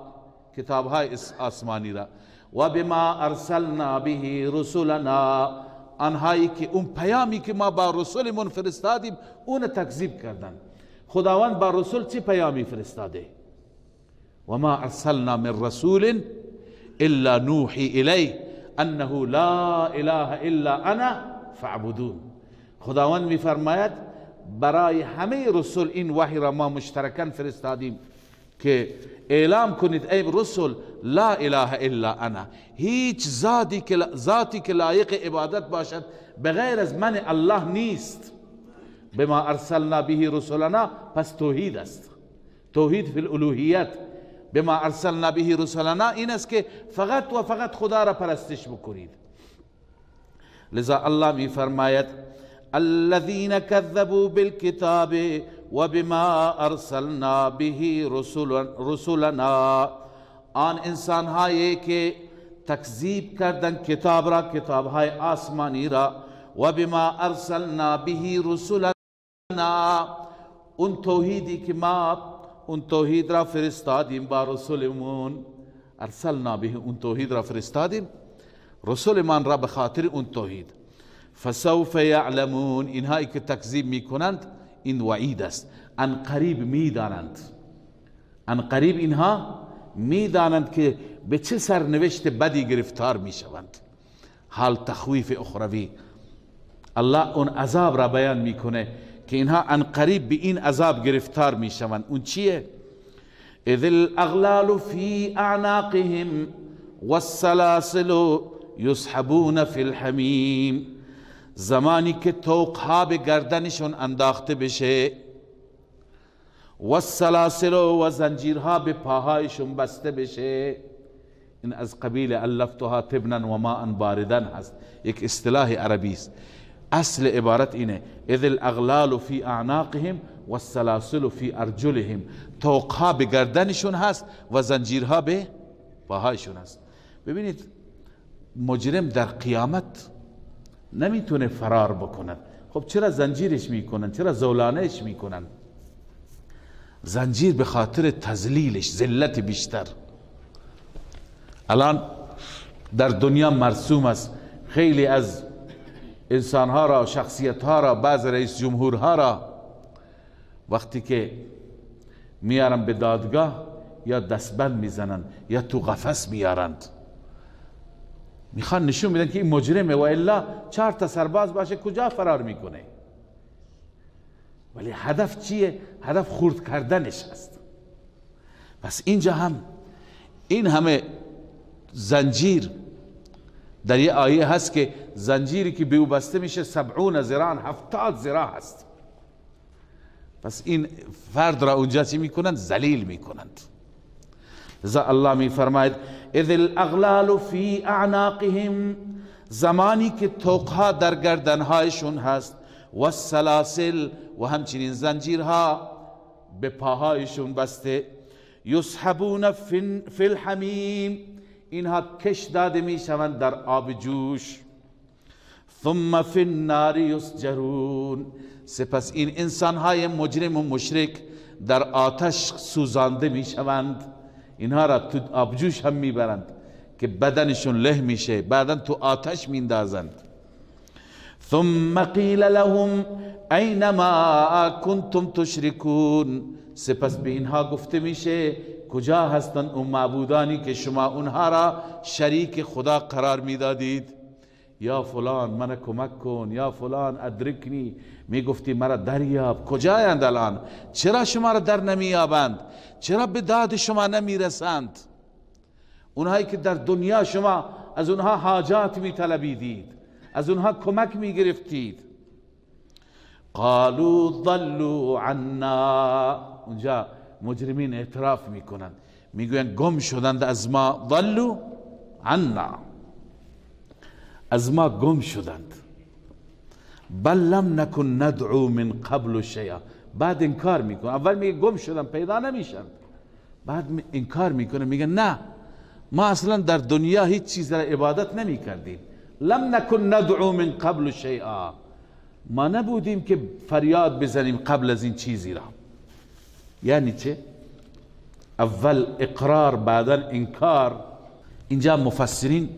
کتابهای آسمانی را، و بما ارسلنا به رسلنا، آنهایی که اون پیامی که ما با رسولمون فرستادیم اون تکذیب کردند. خداوند با رسول چه پیامی فرستاده؟ و ما ارسلنا من رسول الا نوحی الیه انه لا اله الا انا فاعبدون. خداوند میفرماید برای همه رسول این وحی را ما مشترکاً فرستادیم که اعلام کنید ای رسول لا اله الا انا، هیچ ذاتی که لایق عبادت باشد بغیر از من الله نیست. بما ارسلنا به رسولنا، پس توحید است، توحید فی الالوهیت. بما ارسلنا به رسولنا این است که فقط و فقط خدا را پرستش بکنید. لذا الله می فرماید الذين كذبوا بالكتاب وبما ارسلنا به رسلنا، آن انسان هایی که تکذیب کردن کتاب را، کتاب های آسمانی را، و بما ارسلنا به رسلنا، اون توحیدی که ما اون توحید را فرستادیم با رسولمون، ارسلنا به، اون توحید را فرستادیم رسولمان را به خاطر اون توحید. فسوف یعلمون، اینهایی که تکذیب میکنند این وعید است، ان قریب میدانند، ان قریب اینها میدانند که به چه سرنوشت بدی گرفتار میشوند. حال تخویف اخروی، الله اون عذاب را بیان میکنه که اینها ان قریب به این عذاب گرفتار میشوند. اون چیه؟ اذ الاغلال فی اعناقهم والسلاسل یسحبون فی الحمیم، زمانی که توقها به گردنشون انداخته بشه، والسلاسل و زنجیرها به پاهایشون بسته بشه. این از قبیل الفتها تبنا و ماء باردن هست، یک اصطلاح عربی است. اصل عبارت اینه اذ الاغلال فی اعناقهم والسلاسل فی ارجلهم، توقها به گردنشون هست و زنجیرها به پاهایشون هست. ببینید مجرم در قیامت نمیتونه فرار بکنه. خب چرا زنجیرش میکنن؟ چرا زولانهش میکنن؟ زنجیر به خاطر تذلیلش، ذلت بیشتر. الان در دنیا مرسوم است خیلی از انسانها را، شخصیتها را، بعض رئیس جمهورها را وقتی که میارن به دادگاه یا دستبند میزنن یا تو قفس میارند، میخوان نشون میدن که این مجرمه و الا 4 تا سرباز باشه کجا فرار میکنه. ولی هدف چیه؟ هدف خرد کردنش هست. پس اینجا هم این همه زنجیر در یه آیه هست که زنجیری که به او بسته میشه 70 ذراع 70 ذراع هست. پس این فرد را اونجا چی میکنند؟ ذلیل میکنند. لذا الله میفرماید اذ الاغلال فی اعناقهم، زمانی که طوقها در گردنهایشون هست، و السلاسل، و همچنین زنجیرها به پاهایشون بسته، یسحبون فی الحمیم، اینها کش داده میشوند در آب جوش، ثم فی النار یسجرون، سپس این انسانهای مجرم و مشرک در آتش سوزانده میشوند. اینها را تو آبجوش هم میبرند که بدنشون له میشه، بعدا تو آتش میندازند. ثم قیل لهم اینما کنتم تشرکون، سپس به اینها گفته میشه کجا هستند اون معبودانی که شما اونها را شریک خدا قرار میدادید؟ یا فلان من کمک کن، یا فلان ادرکنی، میگفتی مرا دریاب. کجایند الان؟ چرا شما را در نمیابند؟ چرا به داد شما نمیرسند؟ اونهایی که در دنیا شما از اونها حاجات میطلبیدید، از اونها کمک میگرفتید. قالوا ضلوا عنا، اونجا مجرمین اعتراف میکنند، میگویند گم شدند از ما. ضلوا عنا، از ما گم شدند. بل لم نکن ندعو من قبل شیئا، بعد انکار میکنه. اول میگه گم شدن پیدا نمیشن، بعد انکار میکنه، میگه نه ما اصلا در دنیا هیچ چیز را عبادت نمی کردیم. لم نکن ندعو من قبل شیئا، ما نبودیم که فریاد بزنیم قبل از این چیزی را. یعنی چه؟ اول اقرار بعدا انکار. اینجا مفسرین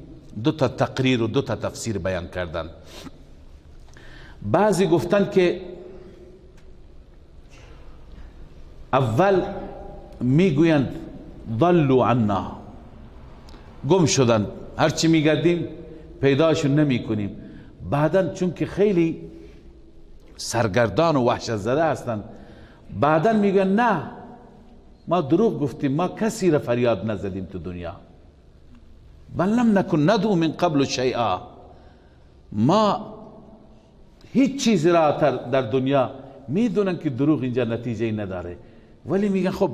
دو تا تقریر و دو تا تفسیر بیان کردن. بعضی گفتن که اول میگویند ضلوا عنا، گم شدن، هرچی میگردیم پیداشون نمی کنیم. بعدا چون که خیلی سرگردان و وحشت زده هستند، بعدا میگن نه ما دروغ گفتیم، ما کسی را فریاد نزدیم تو دنیا. بل لم نکن ندعو من قبل شیئا، ما هیچ چیز را در دنیا میدونن که دروغ اینجا نتیجه نداره، ولی میگن خب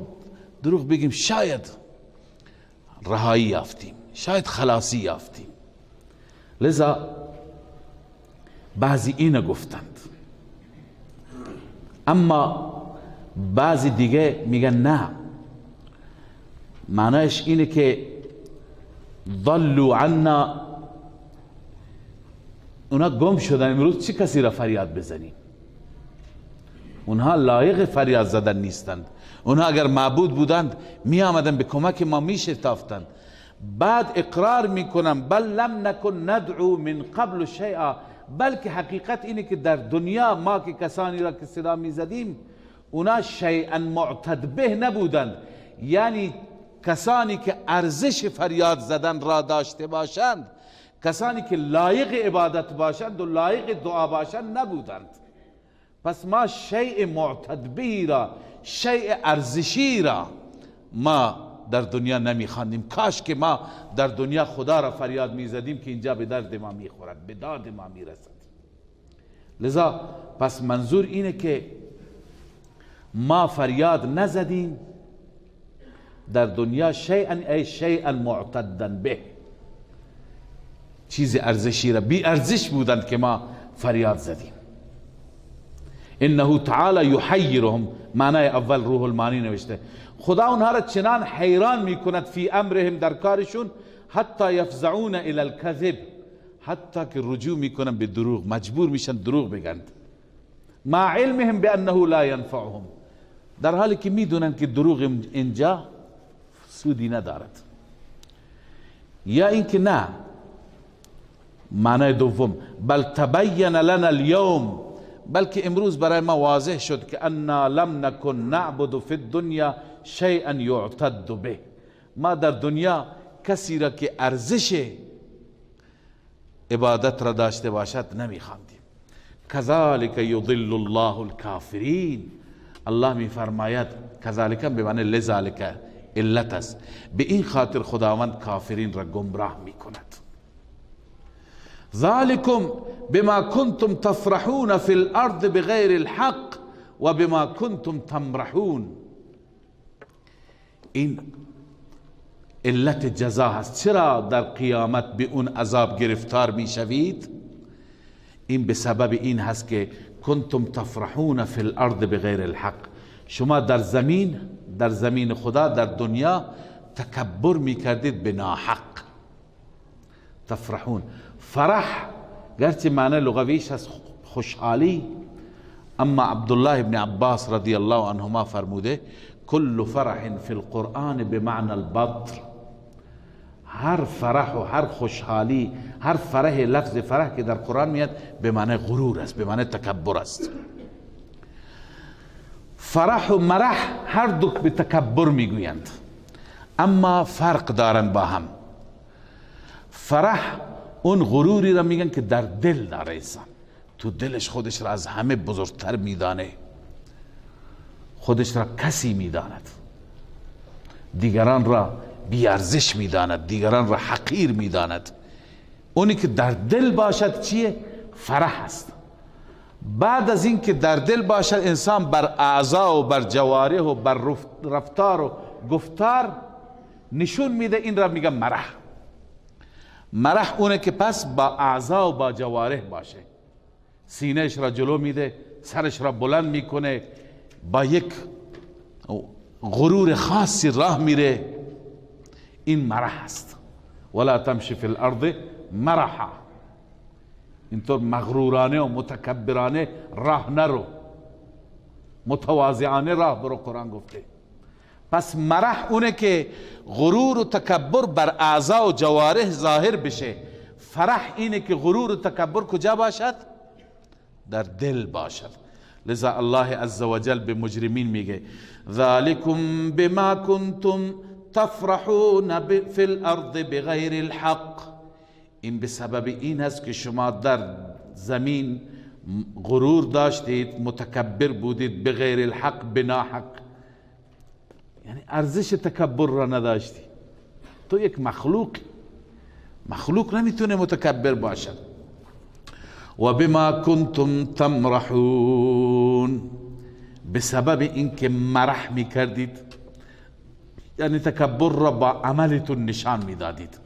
دروغ بگیم شاید رهایی یافتیم، شاید خلاصی یافتیم. لذا بعضی اینو گفتند. اما بعضی دیگه میگن نه، معنیش اینه که ضلوا عنا، اونا گم شدن، امروز چی کسی را فریاد بزنیم؟ اونها لایق فریاد زدن نیستند. اونها اگر معبود بودند می آمدن به کمک ما می شتافتند. بعد اقرار میکنن بل لم نکن ندعو من قبل شیئا، بلکه حقیقت اینه که در دنیا ما که کسانی را که صدا می زدیم اونا شیئا معتد به نبودند، یعنی کسانی که ارزش فریاد زدن را داشته باشند، کسانی که لایق عبادت باشند و لایق دعا باشند نبودند. پس ما شیء معتد به را، شیء ارزشی را ما در دنیا نمیخواندیم. کاش که ما در دنیا خدا را فریاد میزدیم که اینجا به درد ما میخورد، به داد ما میرسد. لذا پس منظور اینه که ما فریاد نزدیم در دنیا شیئا ای شیئا معتدا به، چیز ارزشی را، بی ارزش بودند که ما فریاد زدیم. انه تعالی یحیرهم، معنای اول روح المانی نوشته خدا اونها را چنان حیران میکند فی امرهم، در کارشون، حتی یفزعون الی الکذب، حتی که رجوع میکنن به دروغ، مجبور میشن دروغ بگند. مع علمهم بانه لا ینفعهم، در حالی که میدونن که دروغ اینجا سودی ندارد. یا اینکه نه، معنای دوم بل تبین لنا اليوم، بلکه امروز برای ما واضح شد که انا لم نکن نعبد فی الدنیا شیئا یعتد به، ما در دنیا کسی را که ارزش عبادت را داشته باشد نمیخواندیم. کذالک یضل الله الکافرین، الله میفرماید کذالک به معنی لذالک، علت است، به این خاطر خداوند کافرین را گمراه میکند. ذالکم بما کنتم تفرحون فی الارض بغیر الحق و بما کنتم تمرحون. این علت جزا هست. چرا در قیامت به اون عذاب گرفتار می شوید؟ این به سبب این هست که کنتم تفرحون فی الارض بغیر الحق، شما در زمین خدا در دنیا تکبر می کردید به ناحق. تفرحون، فرح گرچه معنی لغویش هست خوشحالی، اما عبدالله ابن عباس رضی الله عنهما فرموده کل فرح فی القرآن بمعنى البطر. هر فرح و هر خوشحالی، هر فرح، لفظ فرح که در قرآن میاد به معنی غرور است، به معنی تکبر است. فرح و مرح هر دو به تکبر میگویند، اما فرق دارن با هم. فرح اون غروری را میگن که در دل داره انسان، تو دلش خودش را از همه بزرگتر میدانه، خودش را کسی میداند، دیگران را بیارزش میداند، دیگران را حقیر میداند. اونی که در دل باشد چیه؟ فرح است. بعد از این که در دل باشد انسان بر اعضا و بر جوارح و بر رفتار و گفتار نشون میده، این را میگن مرح. مرح اونه که پس با اعضا و با جوارح باشه، سینهش را جلو میده، سرش را بلند میکنه، با یک غرور خاصی راه میره، این مرح است. ولا تمشی فی الارض مرحا، اینطور مغرورانه و متکبرانه راه نرو، متواضعانه راه برو، قرآن گفته. پس مرح اونه که غرور و تکبر بر اعضا و جوارح ظاهر بشه. فرح اینه که غرور و تکبر کجا باشد؟ در دل باشد. لذا الله عزوجل به مجرمین میگه ذالکم بما کنتم تفرحون فی الارض بغیر الحق. این به سبب این هست که شما در زمین غرور داشتید، متکبر بودید، بغیر الحق، بنا حق، یعنی ارزش تکبر را نداشتی. تو یک مخلوق نمیتونه متکبر باشد. و بما کنتم تمرحون، به سبب اینکه مرح میکردید، یعنی تکبر را با عملتون نشان میدادید.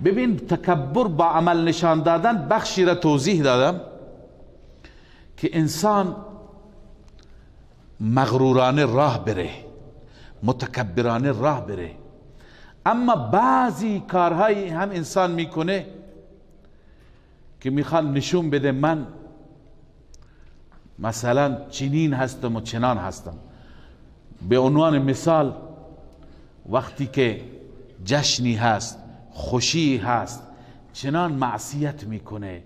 ببین تکبر با عمل نشان دادن بخشی را توضیح دادم که انسان مغرورانه راه بره، متکبرانه راه بره، اما بعضی کارهایی هم انسان میکنه که میخوان نشون بده من مثلا چنین هستم و چنان هستم. به عنوان مثال وقتی که جشنی هست، خوشی هست، چنان معصیت میکنه،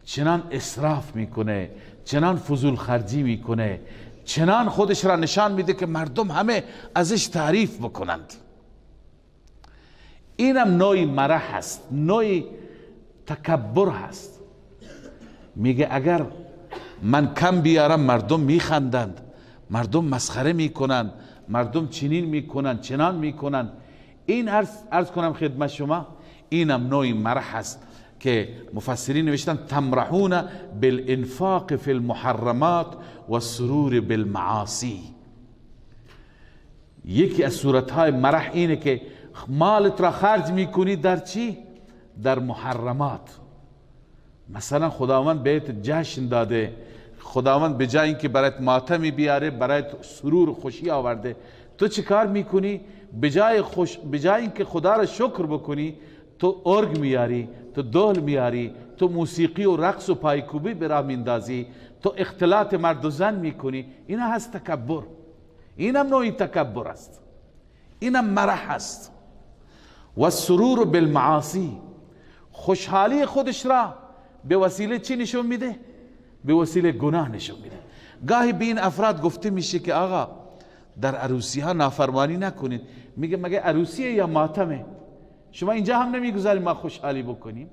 چنان اسراف میکنه، چنان فضول خرجی میکنه، چنان خودش را نشان میده که مردم همه ازش تعریف بکنند. اینم نوعی مرح هست، نوعی تکبر هست. میگه اگر من کم بیارم مردم میخندند، مردم مسخره میکنند، مردم چنین میکنند، چنان میکنند. این عرض کنم خدمت شما، اینم نوعی مرح هست که مفسرین نوشتن تمرحون بالانفاق فی المحرمات و السرور بالمعاصی. یکی از صورتهای مرح اینه که مالت را خرج میکنی در چی؟ در محرمات. مثلا خداوند بهت جشن داده، خداوند به جای اینکه برایت ماتمی بیاره برایت سرور و خوشی آورده، تو چه کار میکنی؟ به جای اینکه خدا را شکر بکنی، تو ارگ میاری، تو دهل میاری، تو موسیقی و رقص و پایکوبی برا میندازی، تو اختلاط مرد و زن میکنی. اینا هست تکبر. اینم نوعی تکبر است، اینم مرح است. و السرور بالمعاصی، خوشحالی خودش را به وسیله چی نشون میده؟ به وسیله گناه نشون میده. گاهی به این افراد گفته میشه که آقا در عروسی ها نافرمانی نکنید. میگه مگه عروسیه یا ماتمه؟ شما اینجا هم نمیگذارید ما خوشحالی بکنیم؟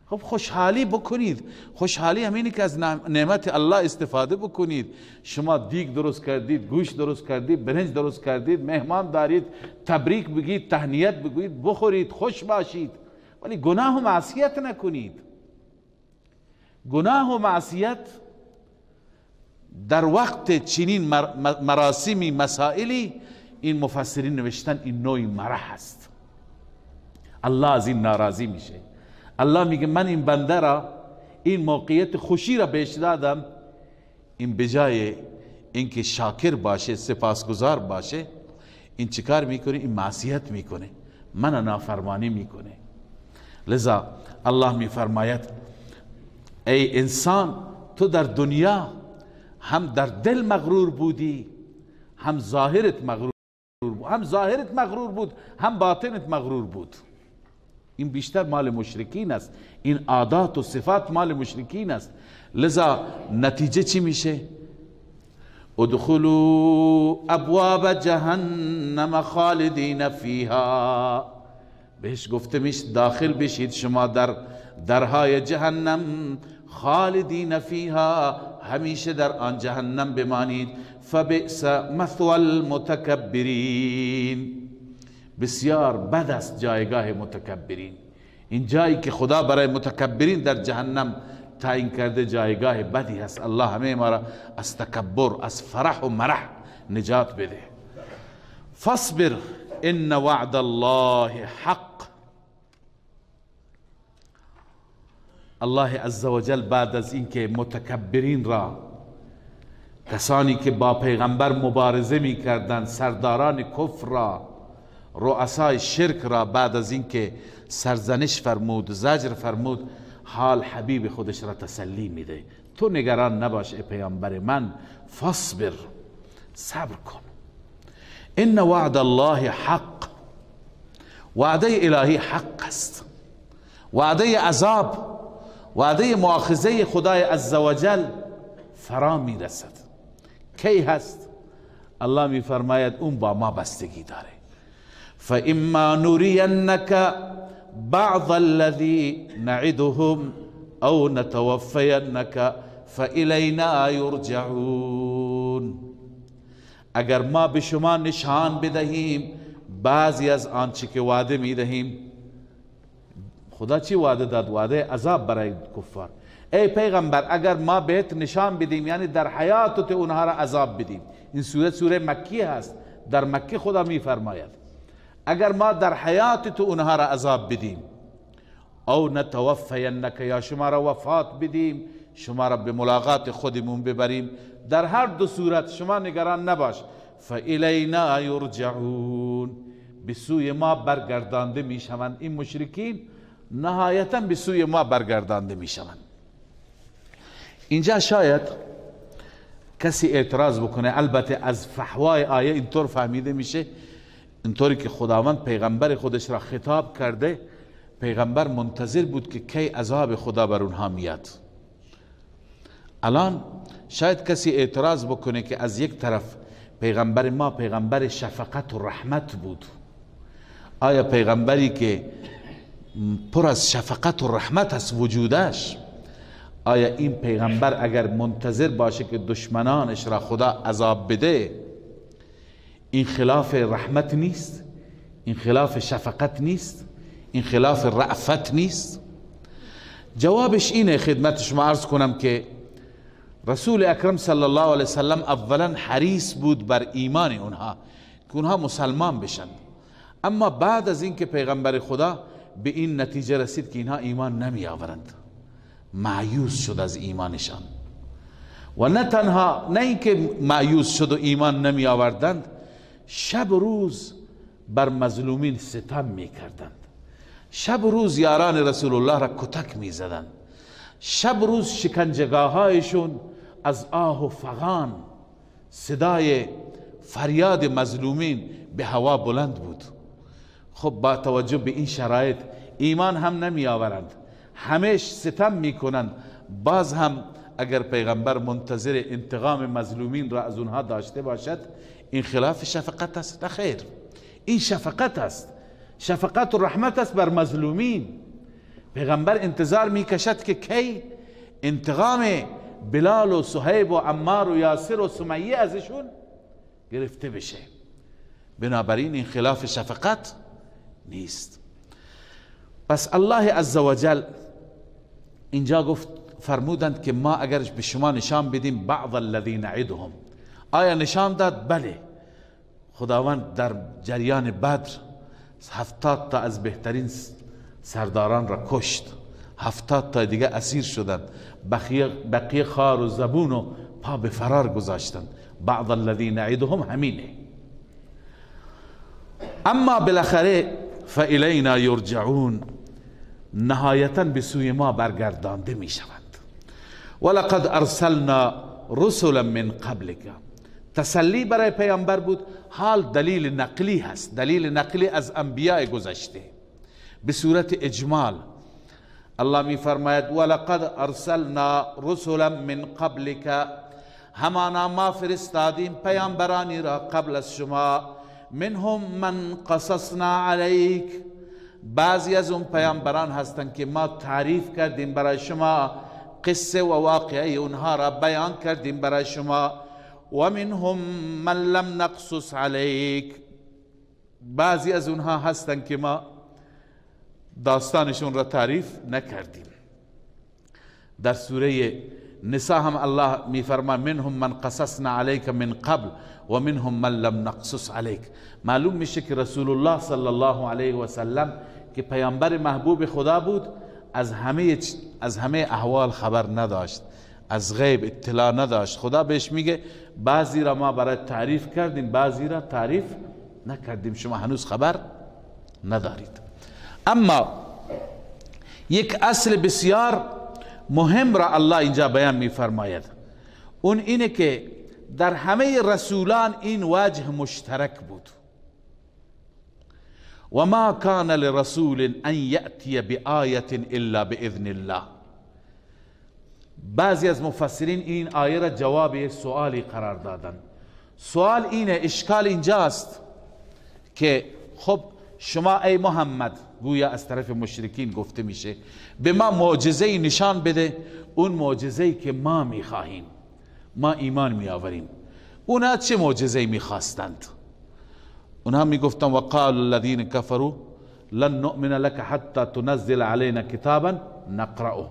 خب خوشحالی بکنید. خوشحالی همینه که از نعمت الله استفاده بکنید. شما دیگ درست کردید، گوشت درست کردید، برنج درست کردید، مهمان دارید، تبریک بگید، تهنیت بگویید، بخورید، خوش باشید. ولی گناه و معصیت نکنید. گناه و معصیت در وقت چنین مراسمی مسائلی، این مفسرین نوشتن این نوعی مرح است. الله از این ناراضی میشه. الله میگه من این بنده را، این موقعیت خوشی را بهش دادم، این بجای اینکه شاکر باشه، سپاسگزار باشه، این چیکار میکنه؟ این معصیت میکنه، من نافرمانی میکنه. لذا الله میفرماید ای انسان، تو در دنیا هم در دل مغرور بودی، هم ظاهرت مغرور بود، هم باطنت مغرور بود. این بیشتر مال مشرکین است، این عادات و صفات مال مشرکین است. لذا نتیجه چی میشه؟ ادخلوا ابواب جهنم خالدین فیها، بهش گفته میشه داخل بشید شما در درهای جهنم، خالدین فیها، همیشه در آن جهنم بمانید. فبئس مثوى المتکبرین، بسیار بد است جایگاه متکبرین. این جایی که خدا برای متکبرین در جهنم تعیین کرده جایگاه بدی هست. الله همه ما را از تکبر، از فرح و مرح نجات بده. فاصبر ان وعد الله حق. الله عزوجل بعد از اینکه متکبرین را، کسانی که با پیغمبر مبارزه می کردند، سرداران کفر را، رؤسای شرک را، بعد از اینکه سرزنش فرمود، زجر فرمود، حال حبیب خودش را تسلی میده. تو نگران نباش ای پیامبر من، فاصبر، صبر کن. ان وعد الله حق، وعده الهی حق است. وعده عذاب، وعده مؤاخذه خدای عزوجل فرا میرسد. کی هست؟ الله میفرماید اون با ما بستگی داره. فاما نرینک بعض الذی نعدهم او نتوفینک فالینا یرجعون. اگر ما به شما نشان بدهیم بعضی از آنچه که وعده میدهیم. خدا چی وعده داد؟ وعده عذاب برای کفار. ای پیغمبر اگر ما بهت نشان بدیم، یعنی در حیاتت اونها را عذاب بدیم. این سوره مکی هست، در مکه خدا میفرماید اگر ما در حیاتت اونها را عذاب بدیم، او نتوفینک، یا شما را وفات بدیم، شما را به ملاقات خودمون ببریم، در هر دو صورت شما نگران نباش. فالینا یرجعون، به سوی ما برگردانده میشوند. این مشرکین نهایتا به سوی ما برگردانده میشوند. اینجا شاید کسی اعتراض بکنه، البته از فحوای آیه اینطور فهمیده میشه، اینطوری که خداوند پیغمبر خودش را خطاب کرده، پیغمبر منتظر بود که کی عذاب خدا بر اونها میاد. الان شاید کسی اعتراض بکنه که از یک طرف پیغمبر ما پیغمبر شفقت و رحمت بود. آیا پیغمبری که پر از شفقت و رحمت است وجودش، آیا این پیغمبر اگر منتظر باشه که دشمنانش را خدا عذاب بده، این خلاف رحمت نیست؟ این خلاف شفقت نیست؟ این خلاف رأفت نیست؟ جوابش اینه، خدمت شما عرض کنم که رسول اکرم صلی الله علیه وسلم اولا حریص بود بر ایمان اونها، که اونها مسلمان بشن. اما بعد از اینکه پیغمبر خدا به این نتیجه رسید که اینها ایمان نمی آورند، مایوس شد از ایمانشان. و نه تنها نه اینکه مایوس شد و ایمان نمی آوردند، شب و روز بر مظلومین ستم می کردند. شب و روز یاران رسول الله را کتک می زدند. شب و روز شکنجهگاهایشون از آه و فغان، صدای فریاد مظلومین به هوا بلند بود. خب با توجه به این شرایط ایمان هم نمی آورند، همیش ستم می کنند. باز هم اگر پیغمبر منتظر انتقام مظلومین را از اونها داشته باشد، این خلاف شفقت است؟ نخیر، این شفقت است، شفقت و رحمت است بر مظلومین. پیغمبر انتظار می کشد که کی انتقام بلال و صهیب و عمار و یاسر و سمیه ازشون گرفته بشه. بنابراین این خلاف شفقت نیست. پس الله عزوجل اینجا گفت فرمودند که ما اگر به شما نشان بدیم بعض الذین نعدهم، آیا نشان داد؟ بله. خداوند در جریان بدر 70 تا از بهترین سرداران را کشت، 70 تا دیگه اسیر شدند، بقیه خار و زبون و پا به فرار گذاشتند. بعض الذین نعدهم همینه. اما بالاخره فالینا یرجعون، نهایتا به سوی ما برگردانده می شوند. ولقد ارسلنا رسلا من قبلک، تسلی برای پیامبر بود. حال دلیل نقلی هست، دلیل نقلی از انبیاء گذشته به صورت اجمال. الله می فرماید ولقد ارسلنا رسلا من قبلک، همانا ما فرستادیم پیامبرانی را قبل از شما. منهم من قصصنا علیک، بعضی از اون پیامبران هستند که ما تعریف کردیم برای شما، قصه و واقعه اونها را بیان کردیم برای شما. و منهم من لم نقصص علیک، بعضی از اونها هستند که ما داستانشون را تعریف نکردیم. در سوره نساء هم الله میفرما منهم من قصصنا علیک من قبل و منهم من لم نقصص علیک. معلوم میشه که رسول الله صلی الله علیه و سلم که پیامبر محبوب خدا بود، از همه احوال خبر نداشت، از غیب اطلاع نداشت. خدا بهش میگه بعضی را ما برای تعریف کردیم، بعضی را تعریف نکردیم، شما هنوز خبر ندارید. اما یک اصل بسیار مهم را الله اینجا بیان میفرماید، اون اینه که در همه رسولان این وجه مشترک بود. و ما کان لرسول ان یأتی بآیة الا باذن الله. بعضی از مفسرین این آیه را جواب سوالی قرار دادن. سوال اینه، اشکال اینجاست که خب شما ای محمد، گویا از طرف مشرکین گفته میشه، به ما معجزه نشان بده، اون معجزه‌ای که ما میخواهیم، ما ایمان میآوریم. اونا چه معجزه‌ای میخواستند؟ اونها میگفتن وقال الذين كفروا لن نؤمن لك حتى تنزل علينا كتابا نقرأه.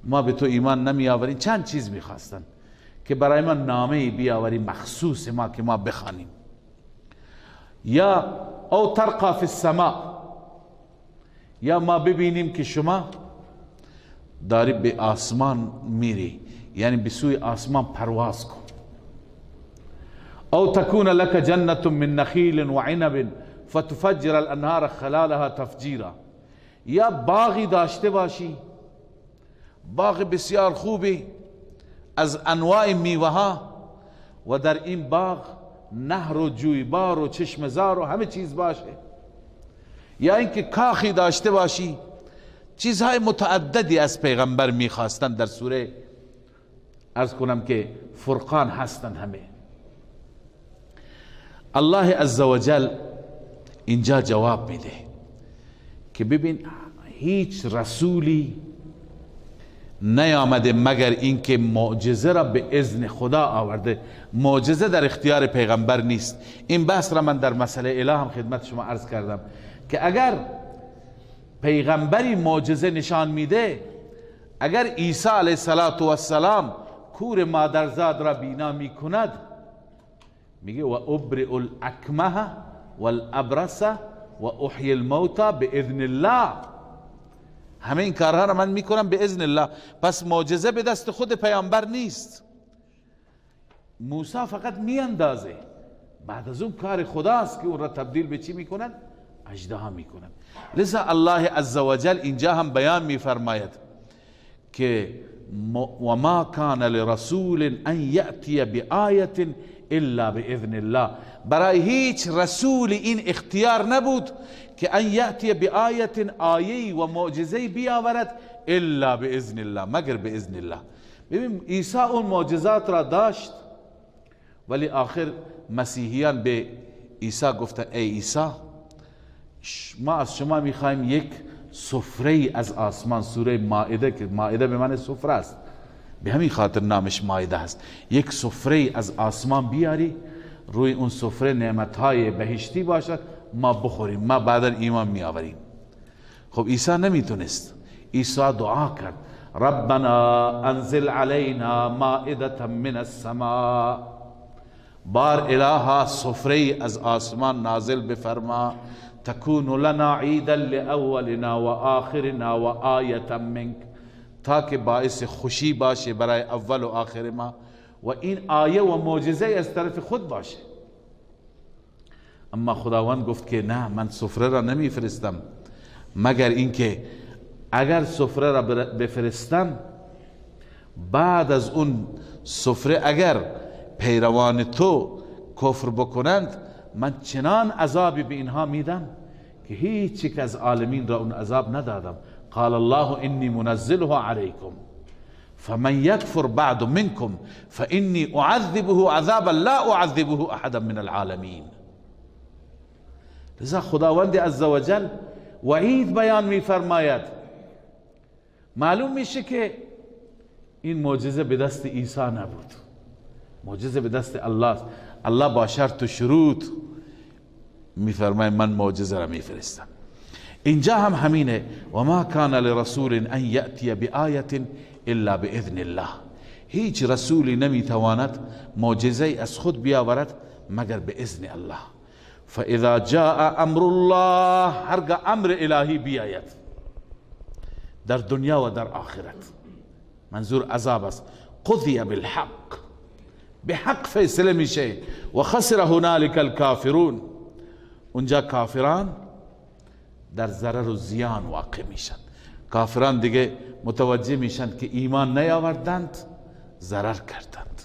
ما به تو ایمان نمیآوریم. چند چیز میخواستن که برای ما نامه بیاوری مخصوص ما که ما بخوانیم، یا او ترقى في السماء، یا ما ببینیم که شما داری به آسمان میری، یعنی به سوی آسمان پرواز کن. او تكون لك جنة من نخيل وعنب فتفجر الانهار خلالها تفجیرا، یا باغی داشته باشی، باغ بسیار خوبی از انواع میوه ها، و در این باغ نهر و جویبار و چشمزار و همه چیز باشه، یا اینکه کاخی داشته باشی. چیزهای متعددی از پیغمبر میخواستن. در سوره عرض کنم که فرقان هستن همه. الله عزوجل اینجا جواب میده که ببین هیچ رسولی نیامده مگر اینکه معجزه را به اذن خدا آورده. معجزه در اختیار پیغمبر نیست. این بحث را من در مسئله اله هم خدمت شما عرض کردم که اگر پیغمبری معجزه نشان میده، اگر عیسی علیه السلام کور مادرزاد را بینا میکند، میگه و ابرئ الاکمه والابرص و احیی الموتى باذن الله، همه این کارها را من میکنم به اذن الله. پس معجزه به دست خود پیامبر نیست. موسی فقط میاندازه، بعد از اون کار خداست که اون را تبدیل به چی میکنن؟ اژدها میکنن. لذا الله عزوجل اینجا هم بیان میفرماید که و ما کان لرسول ان یأتی بآیة الا باذن الله. برای هیچ رسول این اختیار نبود که ان یأتی بآیة، آیه و معجزه بیاورد، الا باذن الله، مگر باذن الله. ببین عیسی اون معجزات را داشت، ولی آخر مسیحیان به عیسی گفتن ای عیسی ما از شما میخوایم یک سفره از آسمان. سوره مائده که مائده به معنی سفره است، به همین خاطر نامش مائده است. یک سفره از آسمان بیاری، روی اون سفره نعمتهای بهشتی باشد، ما بخوریم، ما بعدا ایمان می آوریم. خب عیسی نمیتونست. عیسی دعا کرد ربنا انزل علینا مائدة من السماء، بار الها سفره از آسمان نازل بفرما، تکون لنا عیدا لاولنا و آخرنا و آیة منک، تاکه باعث خوشی باشه برای اول و آخر ما و این آیه و معجزه از طرف خود باشه. اما خداوند گفت که نه، من سفره را نمیفرستم مگر اینکه اگر سفره را بفرستم بعد از اون سفره اگر پیروان تو کفر بکنند من چنان عذابی به اینها میدم که هیچ یک از عالمین را اون عذاب ندادم. قال الله انی منزله علیکم فمن یکفر بعد منکم فانی اعذبه عذابا لا اعذبه احدا من العالمین. لذا خداوند عزوجل وعید بیان میفرماید. معلوم میشه که این معجزه به دست عیسی نبود، معجزه به دست الله است. الله با شرط و شروط میفرماید من معجزه را میفرستم. اینجا هم همینه و ما کان لرسول ان یأتی بآیة الا باذن الله. هیچ رسولی نمیتواند معجزه از خود بیاورد مگر به اذن الله. فاذا جاء امر الله، هرگاه امر الهی بیاید در دنیا و در آخرت، منظور عذاب است، قضی بالحق، به حق فیصله میشه. و خسر هنالک الکافرون، اونجا کافران در ضرر و زیان واقع میشن. کافران دیگه متوجه میشن که ایمان نیاوردند، ضرر کردند،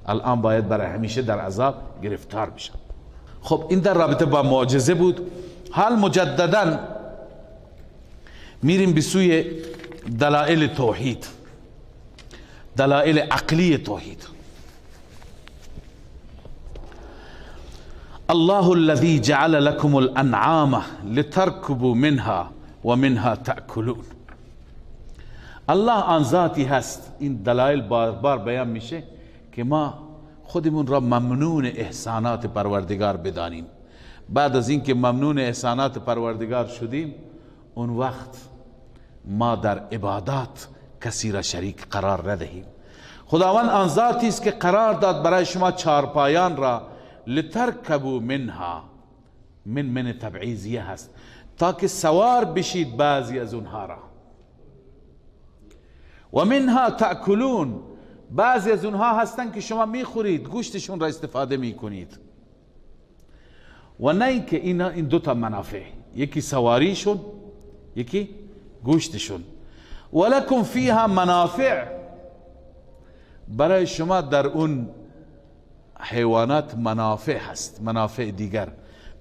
الان باید برای همیشه در عذاب گرفتار بشن. خب این در رابطه با معجزه بود. حال مجددا میریم به سوی دلائل توحید، دلائل عقلی توحید. الله الذي جعل لكم الانعام لتركبوا منها و منها تأكلون. الله آن ذاتی هست، این دلائل بار بار بیان میشه که ما خودمون را ممنون احسانات پروردگار بدانیم. بعد از اینکه ممنون احسانات پروردگار شدیم اون وقت ما در عبادات کسی را شریک قرار ندهیم. خداوند آن ذاتی است که قرار داد برای شما چارپایان را لترکبوا منها، من تبعیضیه هست، تا که سوار بشید بعضی از اونها را. و منها تأکلون، بعضی از اونها هستن که شما میخورید، گوشتشون را استفاده میکنید. و نه اینکه این دو تا منافع، یکی سواریشون یکی گوشتشون. ولکم فیها منافع، برای شما در اون حیوانات منافع هست، منافع دیگر،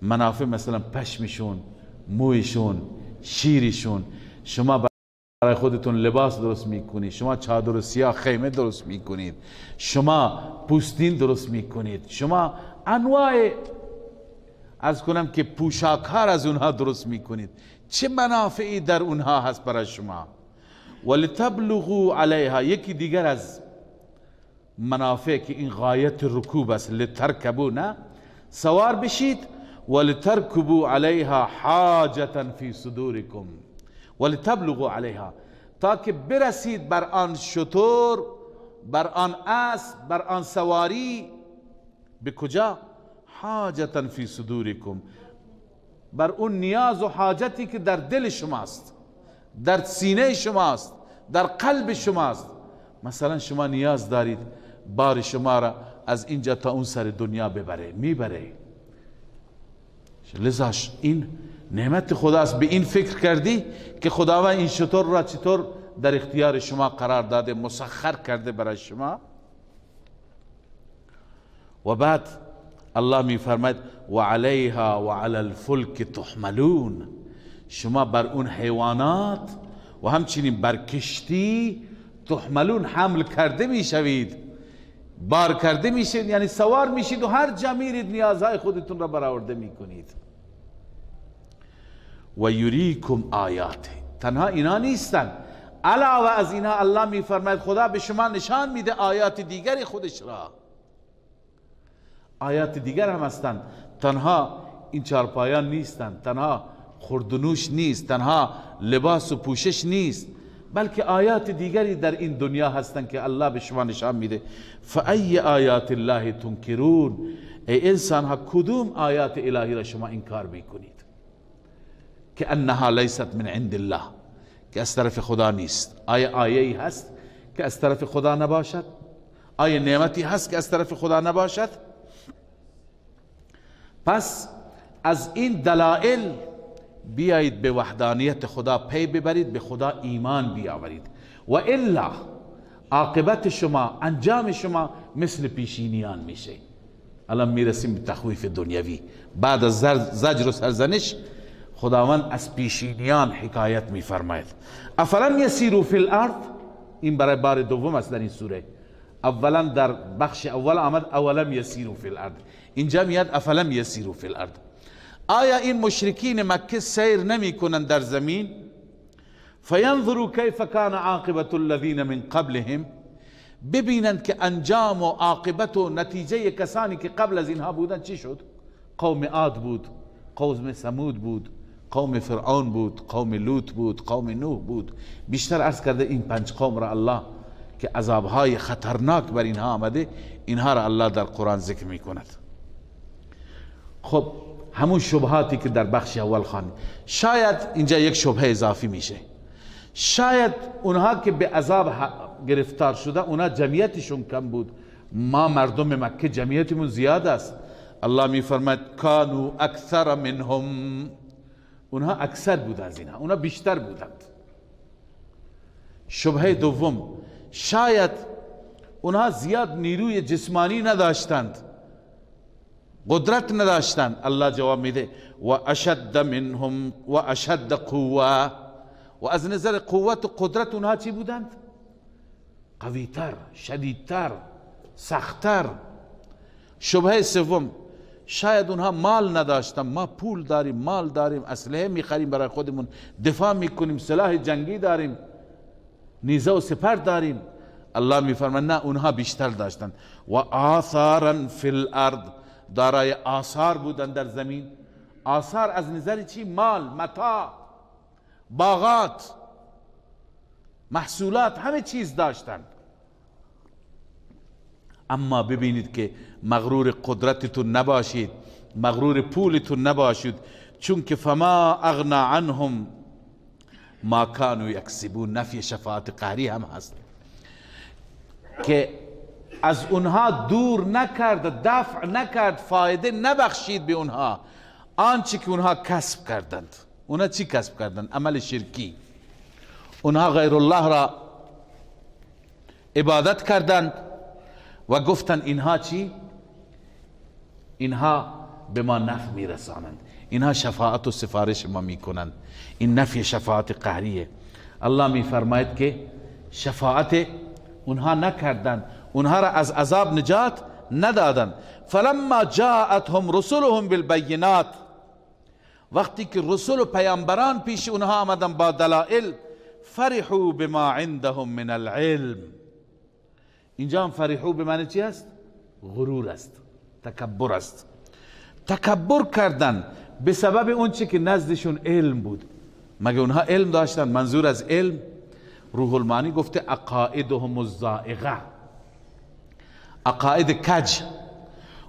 منافع مثلا پشمشون، مویشون، شیرشون. شما برای خودتون لباس درست میکنید، شما چادر و سیاه خیمه درست میکنید، شما پوستین درست میکنید، شما انواع از کنم که پوشاک ها از اونها درست میکنید. چه منافعی در اونها هست برای شما. ولتبلغوا علیها، یکی دیگر از منافع که این غایت رکوب است، لترکبوا، نه سوار بشید، ولترکبوا علیها حاجتا فی صدورکم، ولتبلغوا علیها، تا که برسید بر آن شتر، بر آن اسب، بر آن سواری. به کجا؟ حاجتا فی صدورکم، بر اون نیاز و حاجتی که در دل شماست، در سینه شماست، در قلب شماست. مثلا شما نیاز دارید بار شما را از اینجا تا اون سر دنیا ببره، میبره. لذا این نعمت خداست. به این فکر کردی که خداوند این شتر را چطور در اختیار شما قرار داده، مسخر کرده برای شما. و بعد الله می فرماید و علیها و علی الفلک تحملون، شما بر اون حیوانات و همچنین بر کشتی تحملون، حمل کرده میشوید، بار کرده میشید، یعنی سوار میشید و هر جا میرید نیازهای خودتون را برآورده میکنید. و یریکم آیاته، تنها اینا نیستن، علاوه از اینا الله میفرماید خدا به شما نشان میده آیات دیگری خودش را. آیات دیگر هم هستند، تنها این چارپایان نیستند، تنها خوردنوش نیست، تنها لباس و پوشش نیست، بلکه آیات دیگری در این دنیا هستند که الله به شما نشان میده. فای آیات الله تنکرون، ای انسان ها کدوم آیات الهی را شما انکار میکنید که انها لیست من عند الله، که از طرف خدا نیست. آیا آیه‌ای هست که از طرف خدا نباشد؟ آیا نعمتی هست که از طرف خدا نباشد؟ پس از این دلائل بیایید به وحدانیت خدا پی ببرید، به خدا ایمان بیاورید، و الا عاقبت شما، انجام شما مثل پیشینیان میشه. الان میرسیم به تخویف دنیوی. بعد از زجر و سرزنش خداوند از پیشینیان حکایت میفرماید. افلم یسیروا فی الارض، این برای بار دوم است در این سوره. اولا در بخش اول آمد اولم یسیروا فی الارض، اینجا میاد افلم یسیروا فی الارض. آیا این مشرکین مکه سیر نمی کنند در زمین؟ فینظروا کیف کان عاقبت الذین من قبلهم، ببینند که انجام و عاقبت و نتیجه کسانی که قبل از اینها بودند چی شد. قوم عاد بود، قوم ثمود بود، قوم فرعون بود، قوم لوط بود، قوم نوح بود. بیشتر عرض کرده این 5 قوم را الله که عذابهای خطرناک بر اینها آمده، اینها را الله در قرآن ذکر می کند. خب همون شبهاتی که در بخش اول خواندیم، شاید اینجا یک شبهه اضافی میشه. شاید اونها که به عذاب گرفتار شده اونها جمعیتشون کم بود، ما مردم مکه جمعیتمون زیاد است. الله میفرماید کانوا اکثر منهم، اونها اکثر بود از اینها، اونها بیشتر بودند. شبهه دوم، شاید اونها زیاد نیروی جسمانی نداشتند، قدرت نداشتند. الله جواب میده و اشد منهم و اشد قوه، و از نظر قوت و قدرت اونها چی بودند؟ قویتر، شدیدتر، سختتر. شبهه سوم، شاید اونها مال نداشتن. ما پول داریم، مال داریم، اسلحه میخریم برای خودمون، دفاع میکنیم، سلاح جنگی داریم، نیزه و سپر داریم. الله میفرماید نه، اونها بیشتر داشتن. و آثارا فی الارض، دارای آثار بودن در زمین. آثار از نظر چی؟ مال، متاع، باغات، محصولات، همه چیز داشتن. اما ببینید که مغرور قدرتتون نباشید، مغرور پولتون نباشید، چون که فما اغنا عنهم ما کانوا یکسبون، نفی شفاعت قهری هم هست که از اونها دور نکرد، دفع نکرد، فایده نبخشید به اونها آنچه که اونها کسب کردند. اونها چی کسب کردند؟ عمل شرکی. اونها غیر الله را عبادت کردند و گفتند اینها چی؟ اینها به ما نفع میرسانند، اینها شفاعت و سفارش ما میکنند. این نفی شفاعت قهریه. الله میفرماید که شفاعت اونها نکردند، اونها را از عذاب نجات ندادند. فلما جاءتهم رسلهم بالبینات، وقتی که رسول و پیامبران پیش اونها آمدن با دلائل، فرحوا بما عندهم من العلم. اینجا هم فرحوا به معنی چی است؟ غرور است، تکبر است. تکبر کردن به سبب اون چی که نزدشون علم بود. مگه اونها علم داشتن؟ منظور از علم روح المعانی گفته عقائدهم الزائغه، عقاید کج،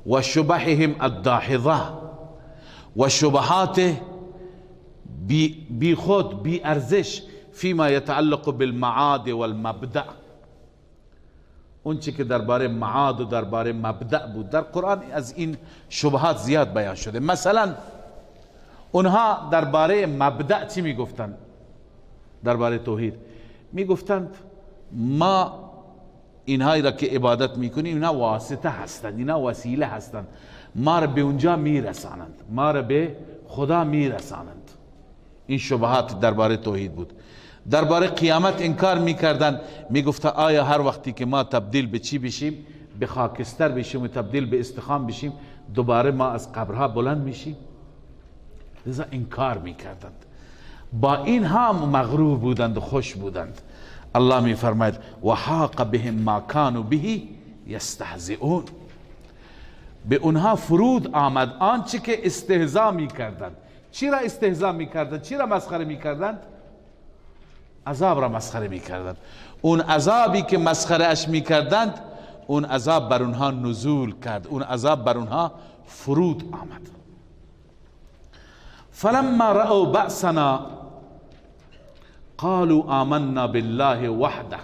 و شبههم الداحضه، و شبهات بی خود، بی ارزش، فيما يتعلق بالمعاد والمبدأ. اون چی که درباره معاد و درباره مبدأ بود در قرآن از این شبهات زیاد بیان شده. مثلا اونها درباره مبدأ چی میگفتند؟ درباره توحید میگفتند ما اینهایی را که عبادت میکنیم اینا واسطه هستند، اینا وسیله هستند، ما را به اونجا میرسانند، ما را به خدا میرسانند. این شبهات درباره توحید بود. درباره قیامت انکار میکردند، میگفتند آیا هر وقتی که ما تبدیل به چی بشیم، به خاکستر بشیم و تبدیل به استخوان بشیم، دوباره ما از قبرها بلند میشیم؟ لذا انکار میکردند. با این هم مغرور بودند و خوش بودند. الله میفرماید و حاق بهم ما کانوا به یستهزئون، به اونها فرود آمد آنچه که استهزا میکردند، چی را استهزا میکردند؟ چی را مسخره میکردند؟ عذاب را مسخره میکردند. اون عذابی که مسخره اش میکردند اون عذاب بر اونها نزول کرد، اون عذاب بر اونها فرود آمد. فلما رأوا بأسنا قالوا آمنا بالله وحده.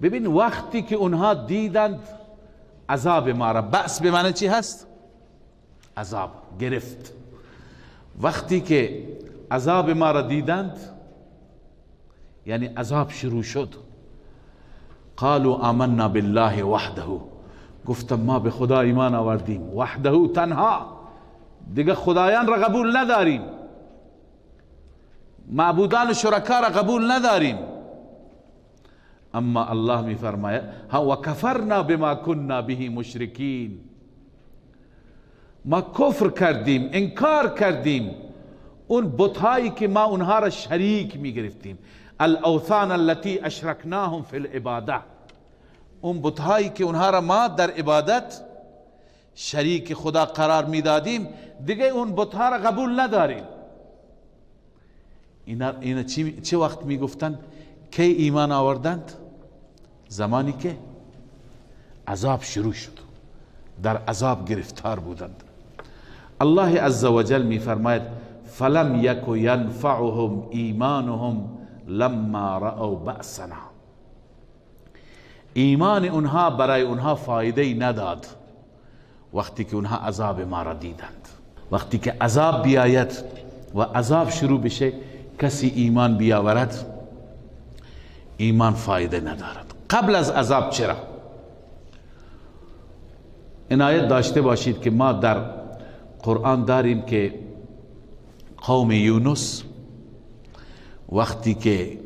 ببین وقتی که اونها دیدند عذاب ما را، بأس به معنی چی هست؟ عذاب، گرفت. وقتی که عذاب ما را دیدند یعنی عذاب شروع شد، قالوا آمنا بالله وحده، گفتم ما به خدا ایمان آوردیم، وحده تنها، دیگه خدایان را قبول نداریم، معبودان و شرکا را قبول نداریم. اما الله می فرماید و کفرنا بما كنا به مشرکین، ما کفر کردیم، انکار کردیم اون بتهایی که ما اونها را شریک می گرفتیم، الاوثان التي اشرکناهم فی العباده، اون بتهایی که اونها را ما در عبادت شریک خدا قرار می دادیم، دیگه اون بتها را قبول نداریم. اینا چه وقت می گفتن؟ کی ایمان آوردند؟ زمانی که عذاب شروع شد، در عذاب گرفتار بودند. الله عزوجل می فرماید فلم یک ینفعهم ایمانهم لما رأوا بأسنا، ایمان اونها برای اونها فایده نداد وقتی که اونها عذاب ما را دیدند. وقتی که عذاب بیاید و عذاب شروع بشه، کسی ایمان بیاورد ایمان فایده ندارد. قبل از عذاب چرا؟ عنایت داشته باشید که ما در قرآن داریم که قوم یونس وقتی که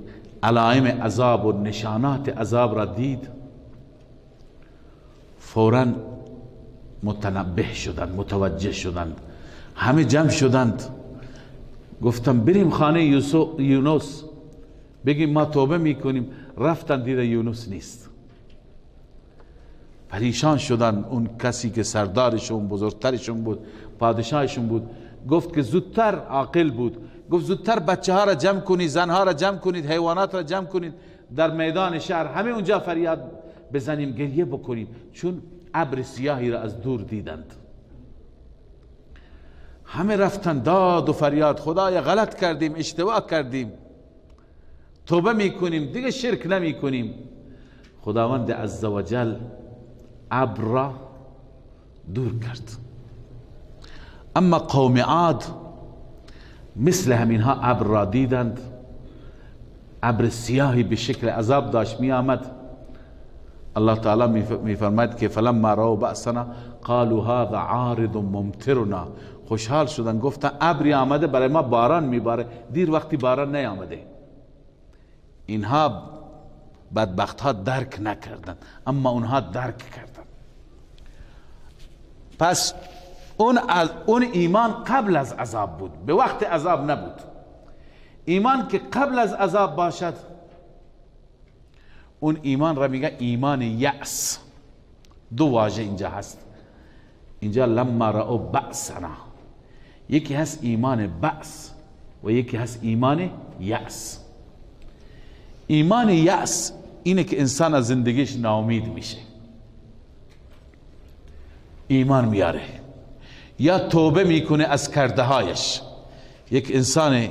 علائم عذاب و نشانات عذاب را دید فوراً متنبه شدند، متوجه شدند، همه جمع شدند، گفتم بریم خانه یونس بگیم ما توبه میکنیم. رفتن دیدن یونس نیست، پریشان شدن. اون کسی که سردارشون، بزرگترشون بود، پادشاهشون بود، گفت که زودتر، عاقل بود، گفت زودتر بچه ها را جمع کنید، زنها را جمع کنید، حیوانات را جمع کنید، در میدان شهر همه اونجا فریاد بزنیم، گریه بکنیم، چون ابر سیاهی را از دور دیدند. همه رفتن داد و فریاد، خدایا غلط کردیم، اشتباه کردیم، توبه میکنیم، دیگه شرک نمیکنیم. خداوند عزوجل ابر را دور کرد. اما قوم عاد مثل همینها ابر را دیدند، ابر سیاهی به شکل عذاب داشت می آمد. الله تعالی می فرماید که فلما رأوا بأسنا قالوا هذا عارض ممطرنا، خوشحال شدن، گفتن ابری آمده برای ما باران میباره، دیر وقتی باران نیامده. اینها بدبخت ها درک نکردن، اما اونها درک کردن. پس اون ایمان قبل از عذاب بود، به وقت عذاب نبود. ایمان که قبل از عذاب باشد اون ایمان را میگه ایمان یأس. دو واژه اینجا هست، اینجا لما رأوا بأسنا، یکی هست ایمان بأس و یکی هست ایمان یأس. ایمان یأس اینه که انسان از زندگیش ناامید میشه، ایمان میاره یا توبه میکنه از کرده هایش. یک انسان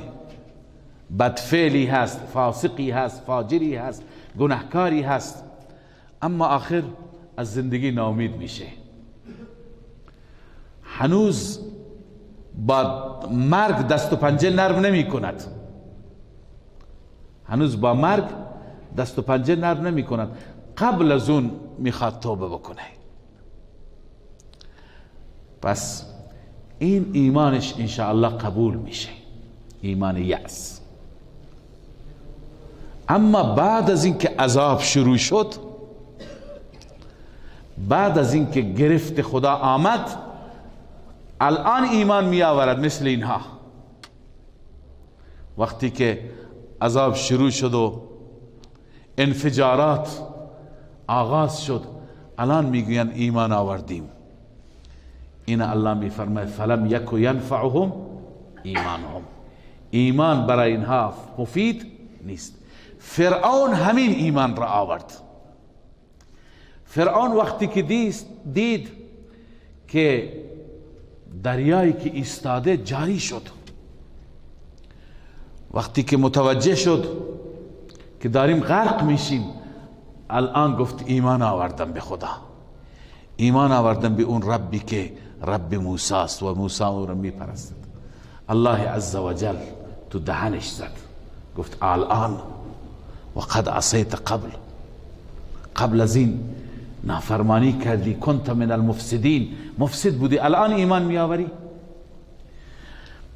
بدفعلی هست، فاسقی هست، فاجری هست، گناهکاری هست، اما آخر از زندگی ناامید میشه، هنوز با مرگ دست و پنجه نرم نمی کند، هنوز با مرگ دست و پنجه نرم نمی کند، قبل از اون میخواد توبه بکنه. پس این ایمانش انشاءالله قبول میشه، ایمان یأس. اما بعد از اینکه عذاب شروع شد، بعد از اینکه گرفت خدا آمد، الان ایمان می آورد مثل اینها. وقتی که عذاب شروع شد و انفجارات آغاز شد، الان میگوین ایمان آوردیم. این الله میفرماید فلم یک ینفعهم ایمانهم، ایمان برای اینها مفید نیست. فرعون همین ایمان را آورد. فرعون وقتی که دید که دریایی که ایستاده جاری شد، وقتی که متوجه شد که داریم غرق میشیم، الان گفت ایمان آوردم به خدا، ایمان آوردم به اون ربی که رب موسی است و موسی او را میپرستد. الله عزوجل تو دهنش زد، گفت الان و قد عصیت قبل از این نافرمانی کردی، کنت من المفسدین، مفسد بودی، الان ایمان می آوری؟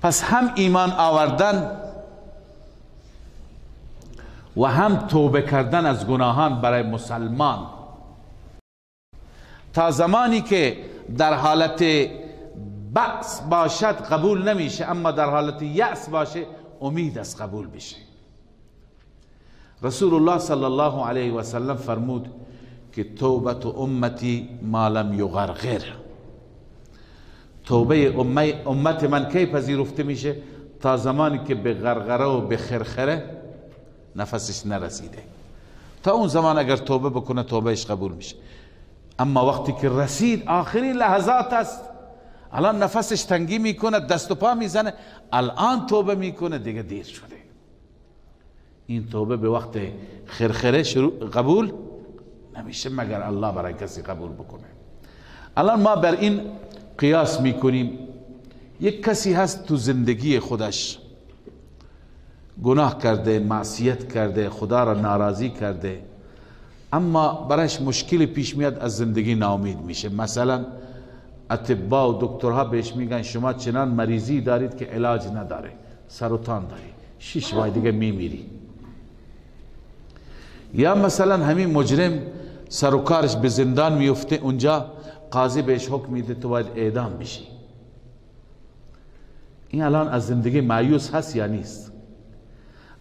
پس هم ایمان آوردن و هم توبه کردن از گناهان برای مسلمان تا زمانی که در حالت بأس باشد قبول نمیشه، اما در حالت یأس باشه امید از قبول بشه. رسول الله صلی الله علیه و سلم فرمود که توبت امتی ما لم یغرغر، توبه امت من کی پذیرفته میشه؟ تا زمانی که به غرغره و به خرخره نفسش نرسیده. تا اون زمان اگر توبه بکنه توبهش قبول میشه. اما وقتی که رسید آخرین لحظات است، الان نفسش تنگی میکنه، دست و پا میزنه، الان توبه میکنه، دیگه دیر شده. این توبه به وقت خرخره قبول نمیشه مگر الله برای کسی قبول بکنه. الان ما بر این قیاس میکنیم، یک کسی هست تو زندگی خودش گناه کرده، معصیت کرده، خدا را ناراضی کرده، اما برایش مشکل پیش میاد، از زندگی ناامید میشه. مثلا اطباء و دکترها بهش میگن شما چنان مریضی دارید که علاج نداره، سرطان داری، 6 ماه دیگه میمیری. یا مثلا همین مجرم سر و کارش به زندان میفته، اونجا قاضی بهش حکم میده تو باید اعدام بشی. این الان از زندگی مایوس هست یا نیست؟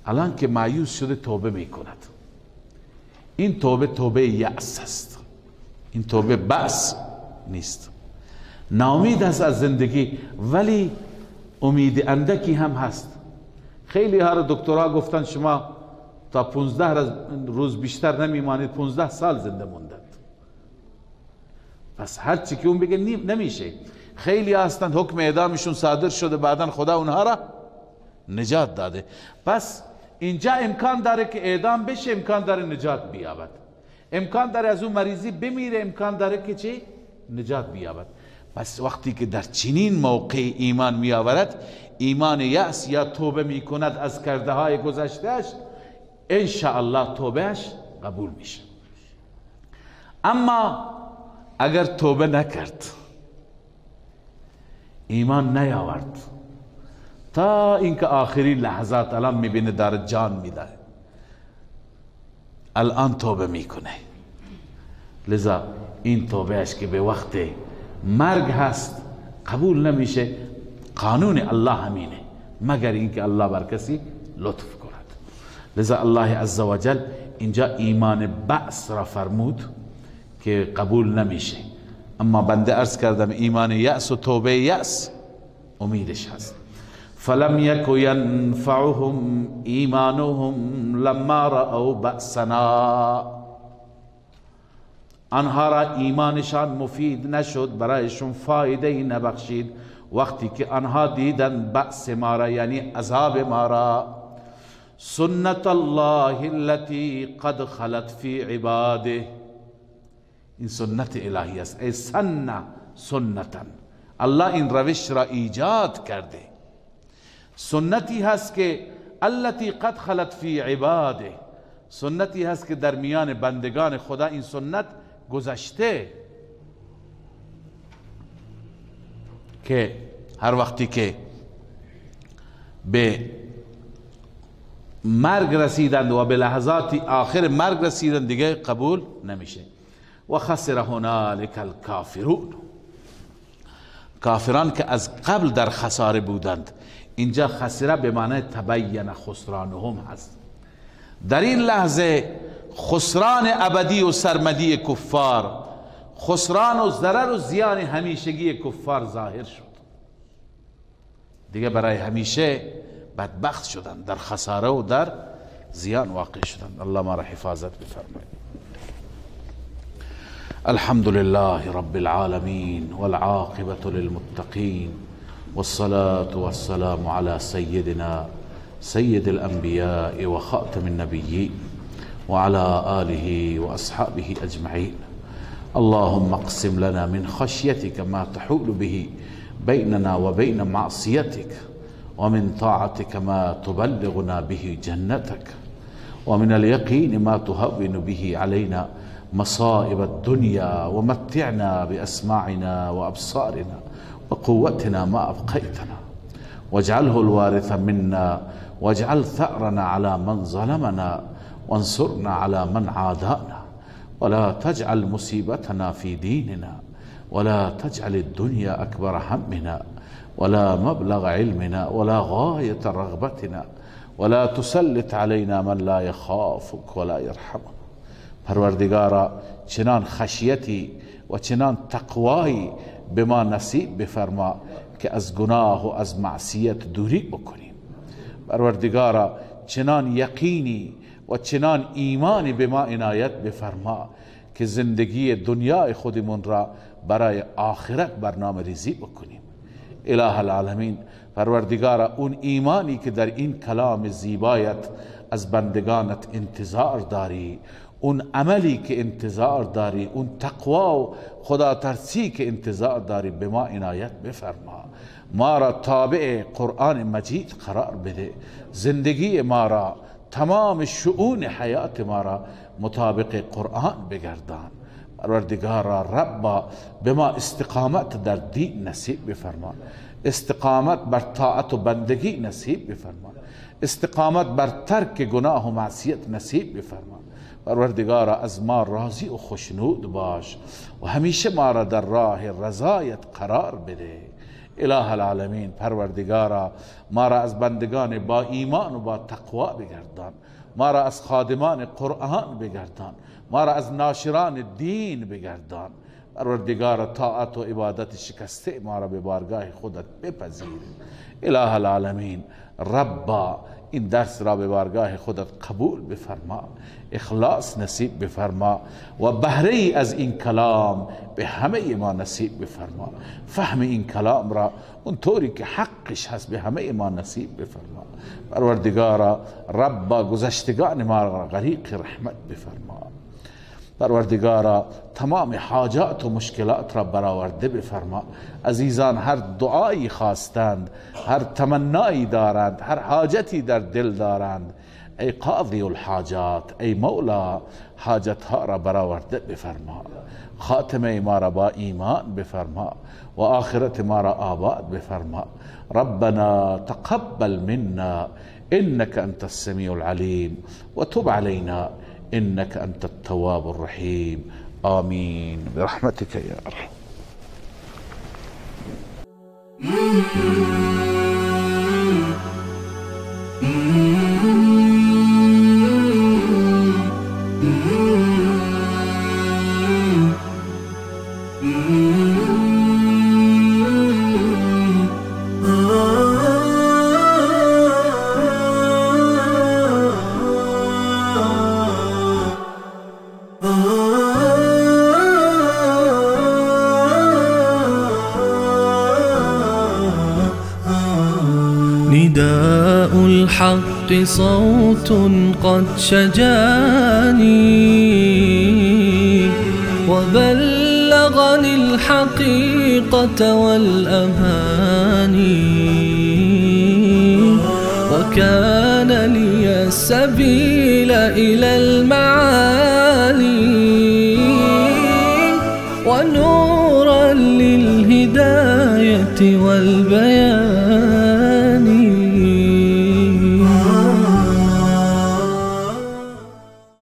الان که مایوس شده توبه میکند. این توبه یأس است، این توبه بأس نیست. ناامید است از زندگی ولی امید اندکی هم هست. خیلی ها رو دکترها گفتن شما تا 15 روز بیشتر نمیمانید، 15 سال زنده موندند. پس هر چی که اون بگه نمیشه. خیلی هستند حکم اعدامشون صادر شده، بعدن خدا اونها را نجات داده. پس اینجا امکان داره که اعدام بشه، امکان داره نجات بیابد، امکان داره از اون مریضی بمیره، امکان داره که چی؟ نجات بیابد. پس وقتی که در چنین موقع ایمان می آورد، ایمان یأس یا توبه می کند از کرده های گذشتهش، انشاءالله توبهش قبول میشه. اما اگر توبه نکرد، ایمان نیاورد، تا اینکه آخری لحظات الان میبینه داره جان میده، الان توبه میکنه، لذا این توبهش که به وقت مرگ هست قبول نمیشه. قانون الله همینه، مگر اینکه الله بر کسی لطف کند. لذا الله عزوجل اینجا ایمان بأس را فرمود که قبول نمیشه. اما بنده عرض کردم ایمان یأس و توبه یأس امیدش هست. فلم یک ینفعهم ایمانهم لما رأوا بأسنا، آنها را ایمانشان مفید نشد، برایشون فایده نبخشید وقتی که آنها دیدن بأس ما را، یعنی عذاب ما را. سنت الله التي قد خلت فی عباده، این سنت الهی است. ای سنتا، الله این روش را ایجاد کرده. سنتی هست که التي قد خلت فی عباده، سنتی هست که در میان بندگان خدا این سنت گذشته، که هر وقتی که به مرگ رسیدند و به لحظات آخر مرگ رسیدند دیگه قبول نمیشه. و خسر هنالک الکافرون، کافران که از قبل در خساره بودند، اینجا خسره به معنی تبین خسرانهم هست. در این لحظه خسران ابدی و سرمدی کفار، خسران و ضرر و زیان همیشگی کفار ظاهر شد. دیگه برای همیشه بدبخت شدن، در خساره و در زیان واقع شدن. الله ما را حفاظت بفرماید. الحمد لله رب العالمين والعاقبة للمتقين والصلاة والسلام على سيدنا سيد الأنبياء وخاتم النبيين وعلى آله وأصحابه أجمعين. اللهم اقسم لنا من خشيتك ما تحول به بيننا وبين معصيتك، ومن طاعتك ما تبلغنا به جنتك، ومن اليقين ما تهون به علينا مصائب الدنيا، ومتعنا بأسماعنا وأبصارنا وقوتنا ما أبقيتنا، واجعله الوارث منا، واجعل ثأرنا على من ظلمنا، وانصرنا على من عادانا، ولا تجعل مصيبتنا في ديننا، ولا تجعل الدنيا أكبر همنا، ولا مبلغ علمنا، ولا غاية رغبتنا، ولا تسلط علينا من لا يخافك ولا يرحمنا. پروردگارا چنان خشیتی و چنان تقوایی به ما نصیب بفرما که از گناه و از معصیت دوری بکنیم. پروردگارا چنان یقینی و چنان ایمانی به ما عنایت بفرما که زندگی دنیای خودمون را برای آخرت برنامه ریزی بکنیم. اله العالمین، پروردگارا اون ایمانی که در این کلام زیبایت از بندگانت انتظار داری، اون عملی که انتظار داری، اون تقوا و خدا ترسی که انتظار داری به ما عنایت بفرما. ما را تابع قرآن مجید قرار بده، زندگی ما را، تمام شؤون حیات ما را مطابق قرآن بگردان. پروردگارا ربا به ما استقامت در دین نصیب بفرما، استقامت بر طاعت و بندگی نصیب بفرما، استقامت بر ترک گناه و معصیت نصیب بفرما. پروردگارا از ما راضی و خوشنود باش و همیشه ما را در راه رضایت قرار بده. اله العالمین، پروردگارا ما را از بندگان با ایمان و با تقوا بگردان، ما را از خادمان قرآن بگردان، ما را از ناشران دین بگردان. پروردگارا طاعت و عبادت شکسته ما را به بارگاه خودت بپذیر. اله العالمین، ربا این درس را به بارگاه خودت قبول بفرما، اخلاص نصیب بفرما و بهره ای از این کلام به همه ما نصیب بفرما. فهم این کلام را اونطوری که حقش هست به همه ما نصیب بفرما. پروردگارا ربا گذشتگان ما را غریق رحمت بفرما. پروردگارا تمام حاجات و مشکلات را برآورده بفرما. عزیزان هر دعایی خواستند، هر تمنایی دارند، هر حاجتی در دل دارند، ای قاضی الحاجات، ای مولا، حاجت ها را برآورده بفرما. خاتمه ما را با ایمان بفرما و آخرت ما را آباد بفرما. ربنا تقبل منا انك انت السميع العليم وتب علينا انك انت التواب الرحيم. آمين برحمتك يا ارحم. نداء الحق صوت قد شجاني وبلغني الحقيقة والأماني، وكان لي السبيل إلى المعالي، ونورا للهداية والبيان.